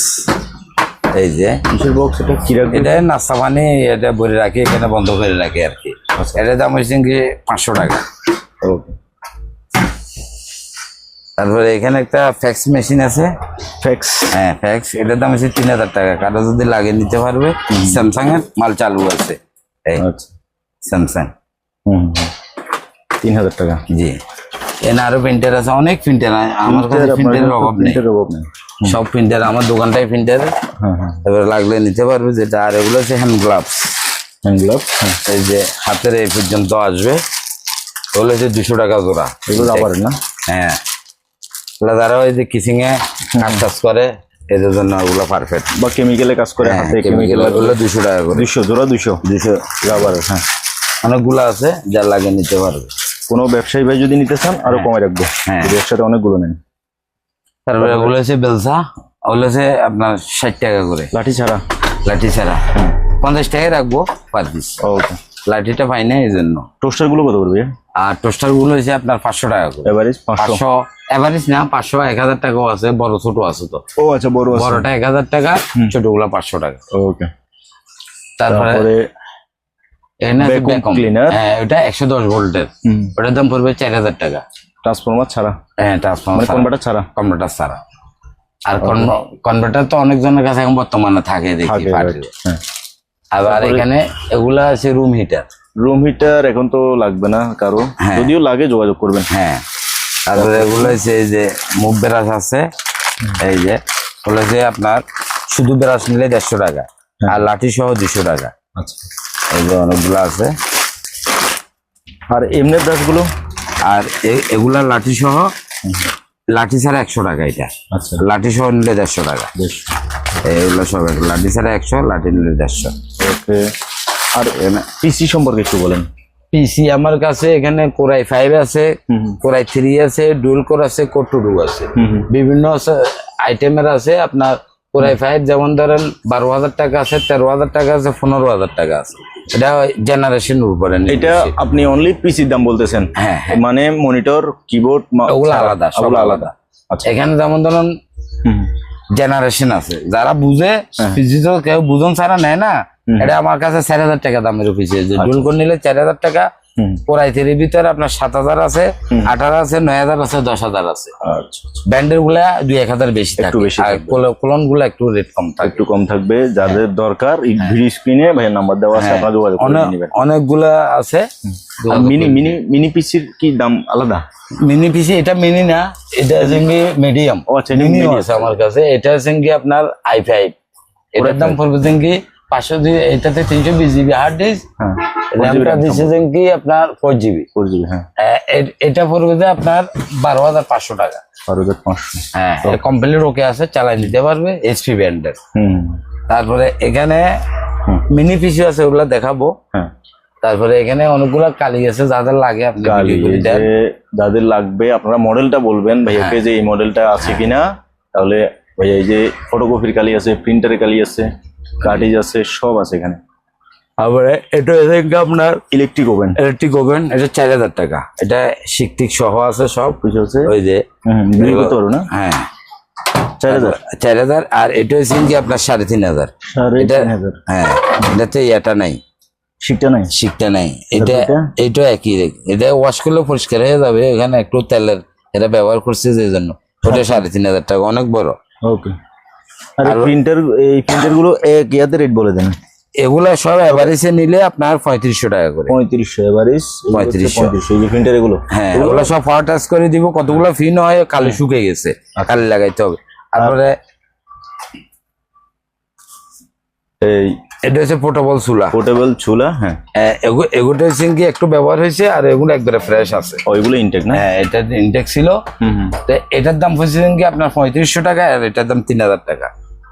এই যে কিসের বক্স এটা? কি রাখবে? এটা নাস্তা পানি এটা ভরে রাখি, এখানে বন্ধ করে রাখি আর কি। এটার দাম হচ্ছে কি 500 টাকা। ওকে। তারপরে এখানে একটা ফ্যাক্স মেশিন আছে। ফ্যাক্স? হ্যাঁ, ফ্যাক্স, এটার দাম হচ্ছে 3,000 টাকা। কারো যদি লাগে নিতে পারবে। স্যামসাং এর মাল চালু আছে। এই আচ্ছা। স্যামসাং। 3,000 টাকা। জি। এখানে আরো প্রিন্টার আছে, অনেক প্রিন্টার। আমার কাছে প্রিন্টারের অভাব নেই, প্রিন্টারের অভাব নেই। সব প্রিন্টার আমার দোকানটাই প্রিন্টার। হ্যাঁ হ্যাঁ। এবার লাগলে নিতে পারবে যেটা। আর এগুলো হচ্ছে হ্যান্ড গ্লাভস, হ্যান্ড গ্লাভ। এই যে হাতের এই পর্যন্ত আসবে, ওগুলো হচ্ছে 200 টাকা জোড়া। এগুলো রাবারের না? হ্যাঁ, এগুলো যারা ওই যে কিচিং এ কাজ করে এদের জন্য ওগুলো পারফেক্ট। বা কেমিক্যালে কাজ করে, হাতে কেমিক্যাল, ওগুলো 200 টাকা করে। 200 জোড়া, 200 রাবারের। হ্যাঁ, অনেকগুলো আছে, যা লাগে নিতে পারবে। কোনো ব্যবসায়ী ভাই যদি নিতে চান আরো কমে রাখবো। হ্যাঁ। যদি একসাথে অনেকগুলো নেন। তারপরে ওগুলো হচ্ছে বেলসা, ওগুলো হচ্ছে আপনার 60 টাকা করে। লাঠি ছাড়া? লাঠি ছাড়া 50 টাকায় রাখবো পার পিস। ওকে। লাঠিটা পাই না এই জন্য। টোস্টার গুলো কত পড়বে? আর টোস্টার গুলো হচ্ছে আপনার 500 টাকা করে। এভারেজ 500? 500 এভারেজ না, 500 1,000 টাকাও আছে, বড় ছোট আছে। তো ও আচ্ছা, বড় আছে। বড়টা 1,000 টাকা, ছোটগুলা 500 টাকা। ওকে। তারপরে এখানে আছে vacuum vacuum cleaner। হ্যাঁ, ওটা 110 ভোল্টের, ওটার দাম পড়বে 4,000 টাকা। ট্রান্সফরমার ছাড়া? হ্যাঁ, ট্রান্সফরমার মানে কনভার্টার ছাড়া? কনভার্টার ছাড়া। আর কনভার্টার তো অনেকজনের কাছে এখন বর্তমানে থাকে দেখি থাকে, পার্টি। হ্যাঁ। আবার এখানে এগুলা আছে রুম হিটার। রুম হিটার এখন তো লাগবে না কারো, হ্যাঁ। যদিও লাগে যোগাযোগ করবেন। হ্যাঁ, তারপরে এগুলো হচ্ছে এই যে মুভ ব্রাশ আছে, এই যে ওগুলো হচ্ছে আপনার শুধু ব্রাশ নিলে 150 টাকা, আর লাঠি সহ 200 টাকা। আচ্ছা। এই যে অনেকগুলো আছে। আর এমনি ব্রাশ গুলো? আর এগুলা লাঠি সহ, লাঠি ছাড়া 100 টাকা এটা। আচ্ছা। লাঠি সহ নিলে 150 টাকা। বেশ। এগুলো সব লাঠি ছাড়া 100, লাঠি নিলে 150। ওকে। আর পিসি সম্পর্কে একটু বলেন। পিসি আমার কাছে এখানে কোরাই 5 আছে, কোরাই 3 আছে, ডুয়েল কোর আছে, কোর 2 আছে, বিভিন্ন আইটেমের আছে। আপনার কোরাই 5 যেমন ধরেন 12,000 টাকা আছে, 13,000 টাকা আছে, 15,000 টাকা আছে। এটা জেনারেশন উপরে। এটা আপনি অনলি পিসির দাম বলতেছেন? হ্যাঁ, হ্যাঁ। মানে মনিটর, কিবোর্ড ওগুলো আলাদা, সব আলাদা। আচ্ছা। এখানে যেমন ধরুন জেনারেশন আছে, যারা বুঝে পিসি তো কেউ বুঝন ছাড়া নেয় না। এটা আমার কাছে 4,000 টাকা দামের পিসি। যে ডুয়েল কোর নিলে 4,000 টাকা। কোরাই 3 ভিতরে আপনার 7,000 আছে, 18 আছে, 9,000 আছে, 10,000 আছে। আচ্ছা। ব্যান্ডের গুলা 2-1,000 বেশি একটু থাকে, বেশি আর কোলন গুলা একটু রেট কম থাকে। একটু কম থাকবে। যাদের দরকার ভিডিও স্ক্রিনে ভাইয়ের নাম্বার দেওয়া আছে, আপনারা যোগাযোগ করে নেবেন। অনেকগুলা আছে। আর মিনি পিসির কি দাম আলাদা? মিনি পিসি এটা মিনি না, এটা হচ্ছে মিডিয়াম। ও আচ্ছা, মিনি আছে আমার কাছে। এটা হচ্ছে আপনার i5, এটার দাম পড়বে 500। এটাতে 320 জিবি হার্ড ডিস্ক, র্যামটা দিচ্ছে আপনার 4 জিবি। 4 জিবি। হ্যাঁ। এটা পড়বে যে আপনার 12,500 টাকা। 12,500। হ্যাঁ, কমপ্লিট ওকে আছে, চালাই নিতে পারবে, এইচপি ব্র্যান্ডের। হুম। তারপরে এখানে মিনি পিসি আছে, ওগুলা দেখাবো। হ্যাঁ। তারপরে এখানে অনেকগুলো কালি আছে, যাদের লাগে আপনি গালি ভিডিও করে এই দেন। যে যাদের লাগবে আপনারা মডেলটা বলবেন ভাইয়াকে যে এই মডেলটা আছে কিনা, তাহলে ভাইয়া এই যে ফটোকপির কালি আছে, প্রিন্টারের কালি আছে, কার্টিজ আছে, সব আছে এখানে। তারপরে এটা এদিকে আপনার ইলেকট্রিক ওভেন ইলেকট্রিক ওভেন, এটা 4000 টাকা, এটা শিকটিক সহ আছে সব কিছু আছে, ওই যে বিল করতে পারবো না। হ্যাঁ 4000 4000। আর এটা হচ্ছে কি আপনার 3500। 3500 হ্যাঁ এটাতে এটা নাই, শিকটা নাই। শিকটা নাই। এটা এটা? এটা একই রেট, এটা ওয়াশ করলে পরিষ্কার হয়ে যাবে, এখানে একটু তেলের এটা ব্যবহার করছে যে জন্য ওটা 3500 টাকা, অনেক বড়। ওকে। আর প্রিন্টার, এই প্রিন্টার গুলো এক ইয়াতে রেট বলে দেন। এগুলা সব এভারেজে নিলে আপনার 3500 টাকা করে। 3500 এভারেজ, 3500 এই যে প্রিন্টার এগুলো। হ্যাঁ এগুলো সব পাওয়ার টাচ করে দিব, কতগুলো ফিন হয় কালি শুকে গেছে, কালি লাগাইতে হবে। তারপরে এই এটা হচ্ছে পোর্টেবল চুলা, পোর্টেবল চুলা। হ্যাঁ এগুলো হচ্ছে কি একটু ব্যবহার হয়েছে, আর এগুলো একবারে ফ্রেশ আছে। ওইগুলো ইনটেক না। হ্যাঁ এটা ইনটেক ছিল। তো এটার দাম হচ্ছে কি আপনার 3500 টাকা, আর এটার দাম 3000 টাকা।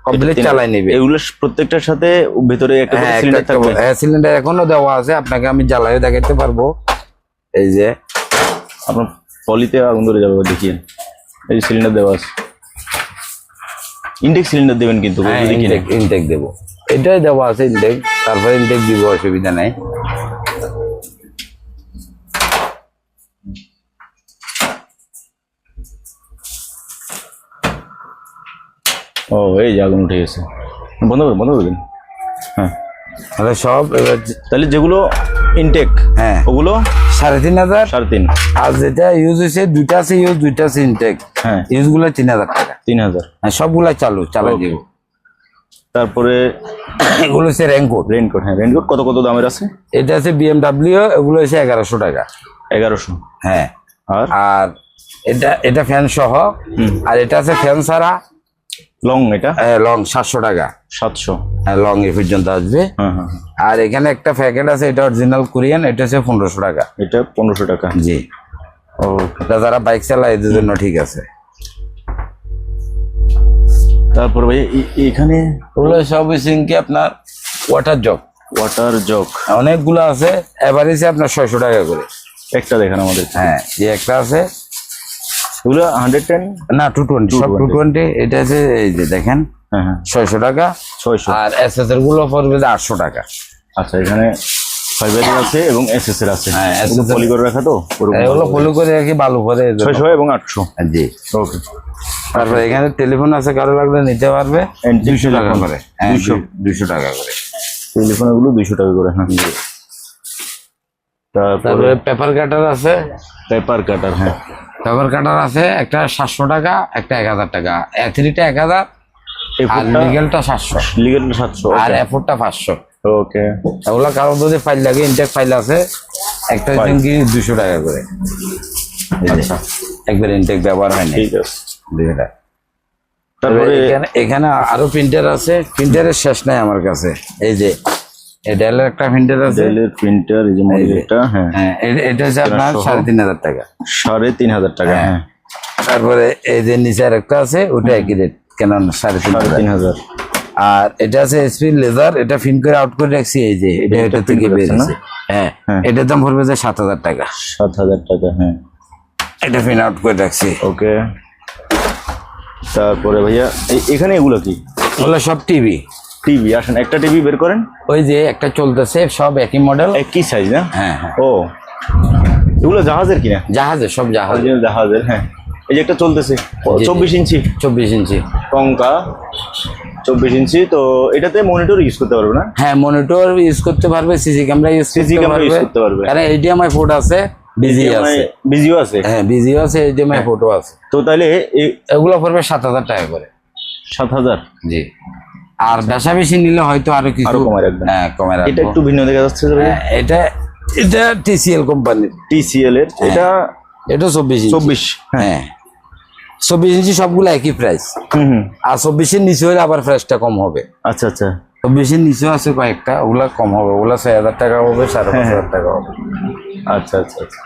কমপ্লিট চালাই নিবে এগুলো প্রত্যেকটার সাথে ভিতরে একটা হ্যাঁ সিলিন্ডার থাকবে। হ্যাঁ সিলিন্ডার এখনো দেওয়া আছে, আপনাকে আমি জ্বালাইও দেখাইতে পারবো। এই যে আপনার পলিতে আগুন ধরে যাবে, দেখিয়ে এই যে সিলিন্ডার দেওয়া আছে। ইনটেক সিলিন্ডার দেবেন কিন্তু যদি কিনে। ইনটেক দেবো, এটাই দেওয়া আছে ইনটেক, তারপরে ইনটেক দিব, অসুবিধা নাই। ও এই যে আগুন উঠে গেছে, বন্ধ করে দিন। হ্যাঁ তাহলে সব এবার তাহলে যেগুলো ইনটেক হ্যাঁ ওগুলো 3500। 3.5। আর যেটা ইউজ হয়েছে দুইটা আছে ইউজ, দুইটা আছে ইনটেক। হ্যাঁ ইউজ গুলো 3000 টাকা। 3000। হ্যাঁ সবগুলা চালাই দিব। তারপরে এগুলো হচ্ছে রেনকোট। রেনকোট। হ্যাঁ রেনকোট কত কত দামের আছে? এটা আছে BMW, এগুলো হচ্ছে 1100 টাকা। 1100। হ্যাঁ আর আর এটা ফ্যান সহ, আর এটা আছে ফ্যান ছাড়া লং, এটা লং 700 টাকা। 700। হ্যাঁ লং এ পর্যন্ত আসবে। হ্যাঁ হ্যাঁ। আর এখানে একটা প্যাকেট আছে, এটা অরিজিনাল কোরিয়ান, এটা হচ্ছে 1500 টাকা। এটা 1500 টাকা। জি ও এটা যারা বাইক চালায় এদের জন্য ঠিক আছে। তারপর ভাই এখানে ওগুলো সব হচ্ছে কি আপনার ওয়াটার জগ। ওয়াটার জগ অনেকগুলো আছে, এভারেজে আপনার 600 টাকা করে। একটা দেখেন আমাদের। হ্যাঁ এই একটা আছে, এগুলো 110 না 220, সব 220। এটা আছে এই যে দেখেন হ্যাঁ হ্যাঁ 600 টাকা। 600। আর এসএস এর গুলো পড়বে যে 800 টাকা। আচ্ছা এখানে ফাইবারের আছে এবং এসএস এর আছে। হ্যাঁ, এগুলো পলি করে রাখা তো এগুলো ফলো করে রাখি বালু পরে। 600 এবং 800। জি ওকে। তারপরে এখানে টেলিফোন আছে, কারো লাগলে নিতে পারবে, 200 টাকা করে। হ্যাঁ 200 টাকা করে টেলিফোন, এগুলো 200 টাকা করে। হ্যাঁ তারপরে তারপরে পেপার কাটার আছে। পেপার কাটার। হ্যাঁ পেপার কাটার আছে একটা 700 টাকা, একটা 1000 টাকা। A3টা 1000, আর লিগেলটা 700, লিগেল 700। আর A4টা 500। ওকে। ওগুলা কারো যদি ফাইল লাগে, ইনটেক ফাইল আছে, একটা কি 200 টাকা করে। আচ্ছা একবার ইনটেক ব্যবহার হয় না। ঠিক আছে। 200 টাকা। তারপরে এখানে আরো প্রিন্টার আছে, প্রিন্টারের শেষ নাই আমার কাছে। এই যে ডেলের একটা প্রিন্টার আছে, ডেলের প্রিন্টার, এই যে মডেলটা। হ্যাঁ হ্যাঁ এটা হচ্ছে আপনার 3500 টাকা। 3500 টাকা। হ্যাঁ তারপরে এই যে নিচে একটা আছে, ওটা একই রেট, কেন 3500। আর এটা আছে এসপি লেজার, এটা ফিন করে আউট করে রাখছি। এই যে এটা থেকে বেরিয়েছে। হ্যাঁ এটার দাম পড়বে যে 7000 টাকা। 7000 টাকা। হ্যাঁ এটা ফিন আউট করে রাখছি। ওকে। তারপরে ভাইয়া এখানে এগুলো কি? ওগুলো সব টিভি। টিভি। আসেন একটা টিভি বের করেন। ওই যে একটা চলতেছে, সব একই মডেল, একই সাইজ না? হ্যাঁ হ্যাঁ। ও এগুলো জাহাজের কিনা? জাহাজে, সব জাহাজ। জাহাজের। হ্যাঁ এই যে একটা চলতেছে 24 ইঞ্চি। 24 ইঞ্চি টঙ্কা 24 ইঞ্চি। তো এটাতে মনিটর ইউজ করতে পারবে না? হ্যাঁ মনিটর ইউজ করতে পারবে, সিসি ক্যামেরা ইউজ করতে পারবে, কারণ এইচডিএমআই পোর্ট আছে, বিজি আছে। বিজিও আছে। হ্যাঁ বিজিও আছে, এইচডিএমআই পোর্টও আছে। তো তাহলে এগুলো পড়বে 7000 টাকা করে। 7000। জি। আর বেশা বেশি নিলে হয়তো আরো কিছু কমায় রাখবেন। হ্যাঁ কমায় রাখবো। এটা একটু ভিন্ন দেখা যাচ্ছে। এটা টিসিএল কোম্পানির। টিসিএল এর। এটা 24 ইঞ্চি। 24। হ্যাঁ 24 ইঞ্চি সবগুলো একই প্রাইস। আর 24 এর নিচে হলে আবার প্রাইসটা কম হবে। আচ্ছা আচ্ছা। 24 এর নিচেও আছে কয়েকটা, ওগুলা কম হবে, ওগুলা 6000 টাকা হবে, 5500 টাকা হবে। আচ্ছা আচ্ছা আচ্ছা।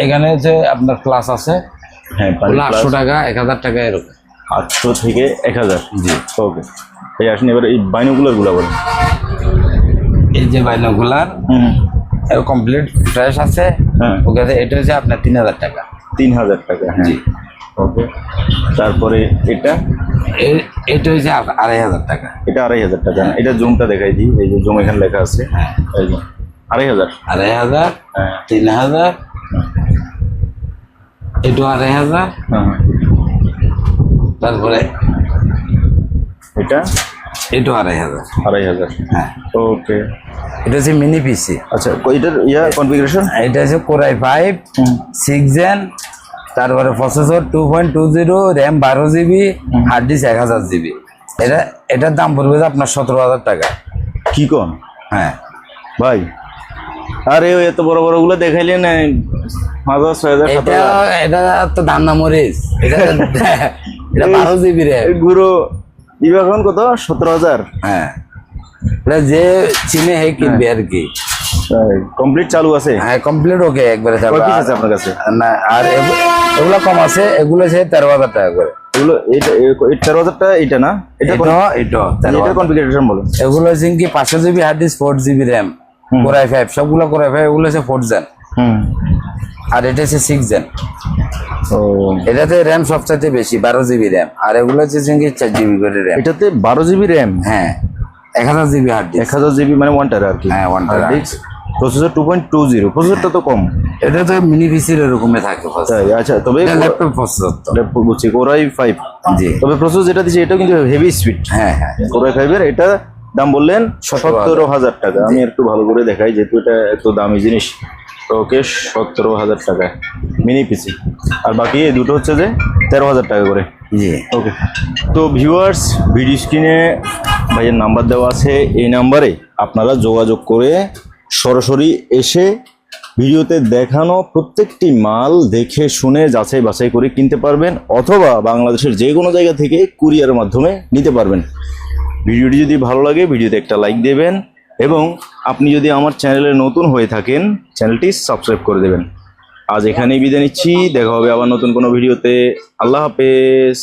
এখানে যে আপনার প্লাস আছে, হ্যাঁ 800 টাকা, 1000 টাকা এরকম। 800 থেকে 1000। জি। ওকে। এই আসেন এবার এই বাইনোকুলার গুলো বলেন। এই যে বাইনোকুলার কমপ্লিট ফ্রেশ আছে। হ্যাঁ। ওকে এটা হচ্ছে আপনার 3000 টাকা। 3000 টাকা, হ্যাঁ। জি। ওকে, তারপরে এটা এটা হচ্ছে 2500 টাকা। এটা 2500 টাকা। এটা জুমটা দেখাই দিই, এই যে জুম এখানে লেখা আছে, এই যে 2500। 2500, হ্যাঁ 3000, এটা 2500, হ্যাঁ। তারপরে এটা এটা 2500। 2500। হ্যাঁ। ওকে, এটা হচ্ছে মিনি পিসি। আচ্ছা এটার কনফিগারেশন? এটা হচ্ছে কোরাই 5 6 জেন, তারপরে processor 2.20, RAM 12 GB, hard disk 1000 GB. এটার দাম পড়বে যে আপনার 17000 টাকা। কি কোন হ্যাঁ ভাই? আরে ওই এত বড় বড় গুলো দেখাইলেন 5000 6000 এটা 7000। এটা তো দাম না মরিস, এটা 12 জিবি র্যাম। গুরু দিবে এখন কত? 17000। হ্যাঁ, এটা যে চিনে হে কিনবে আর কি। কমপ্লিট চালু আছে? হ্যাঁ কমপ্লিট ওকে একবারে চালু। কয় পিস আছে আপনার কাছে? না আর এগুলো কম আছে, এগুলো আছে 13000 টাকা করে। এগুলো এটা 13000 টাকা। এটা না, এটা এটা এটা কনফিগারেশন বলুন। এগুলো হচ্ছে কি 500 GB hard disk, 4 GB RAM, core i 5 সবগুলো কোরাই 5। এগুলো হচ্ছে 4 জেন, আর এটা হচ্ছে 6 জেন। ও, এটাতে র্যাম সবচাইতে বেশি 12 জিবি র্যাম, আর এগুলো হচ্ছে কি 4 জিবি করে র্যাম। এটাতে 12 জিবি র্যাম, হ্যাঁ 1000 জিবি হার্ড ডিস্ক। 1000 জিবি মানে 1 টেরা আর কি। হ্যাঁ 1 টেরা। প্রসেসর 2.20, প্রসেসরটা তো কম। এটা তো মিনি পিসির এরকমই থাকে। তাই? আচ্ছা, তবে ল্যাপটপ প্রসেসর তো। বুঝছি, কোরাই 5। জি। তবে প্রসেসর যেটা দিচ্ছে এটাও কিন্তু হেভি স্পিড। হ্যাঁ হ্যাঁ। কোরাই 5 এর এটা দাম বললেন 17000 টাকা। আমি একটু ভালো করে দেখাই, যেহেতু এটা একটু দামি জিনিস। তো ওকে, 17000 টাকা মিনি পিসি। আর বাকি এই দুটো হচ্ছে যে 13000 টাকা করে। জি। ওকে, তো ভিউয়ার্স, ভিডিও স্ক্রিনে ভাইয়ের নাম্বার দেওয়া আছে, এই নাম্বারে আপনারা যোগাযোগ করে সরাসরি এসে ভিডিওতে দেখানো প্রত্যেকটি মাল দেখে শুনে যাচাই বাছাই করে কিনতে পারবেন, অথবা বাংলাদেশের যে কোনো জায়গা থেকে কুরিয়ারের মাধ্যমে নিতে পারবেন। ভিডিওটি যদি ভালো লাগে ভিডিওতে একটা লাইক দেবেন, এবং আপনি যদি আমার চ্যানেলে নতুন হয়ে থাকেন চ্যানেলটি সাবস্ক্রাইব করে দেবেন। আজ এখানেই বিদায় নিচ্ছি, দেখা হবে আবার নতুন কোনো ভিডিওতে। আল্লাহ হাফেজ।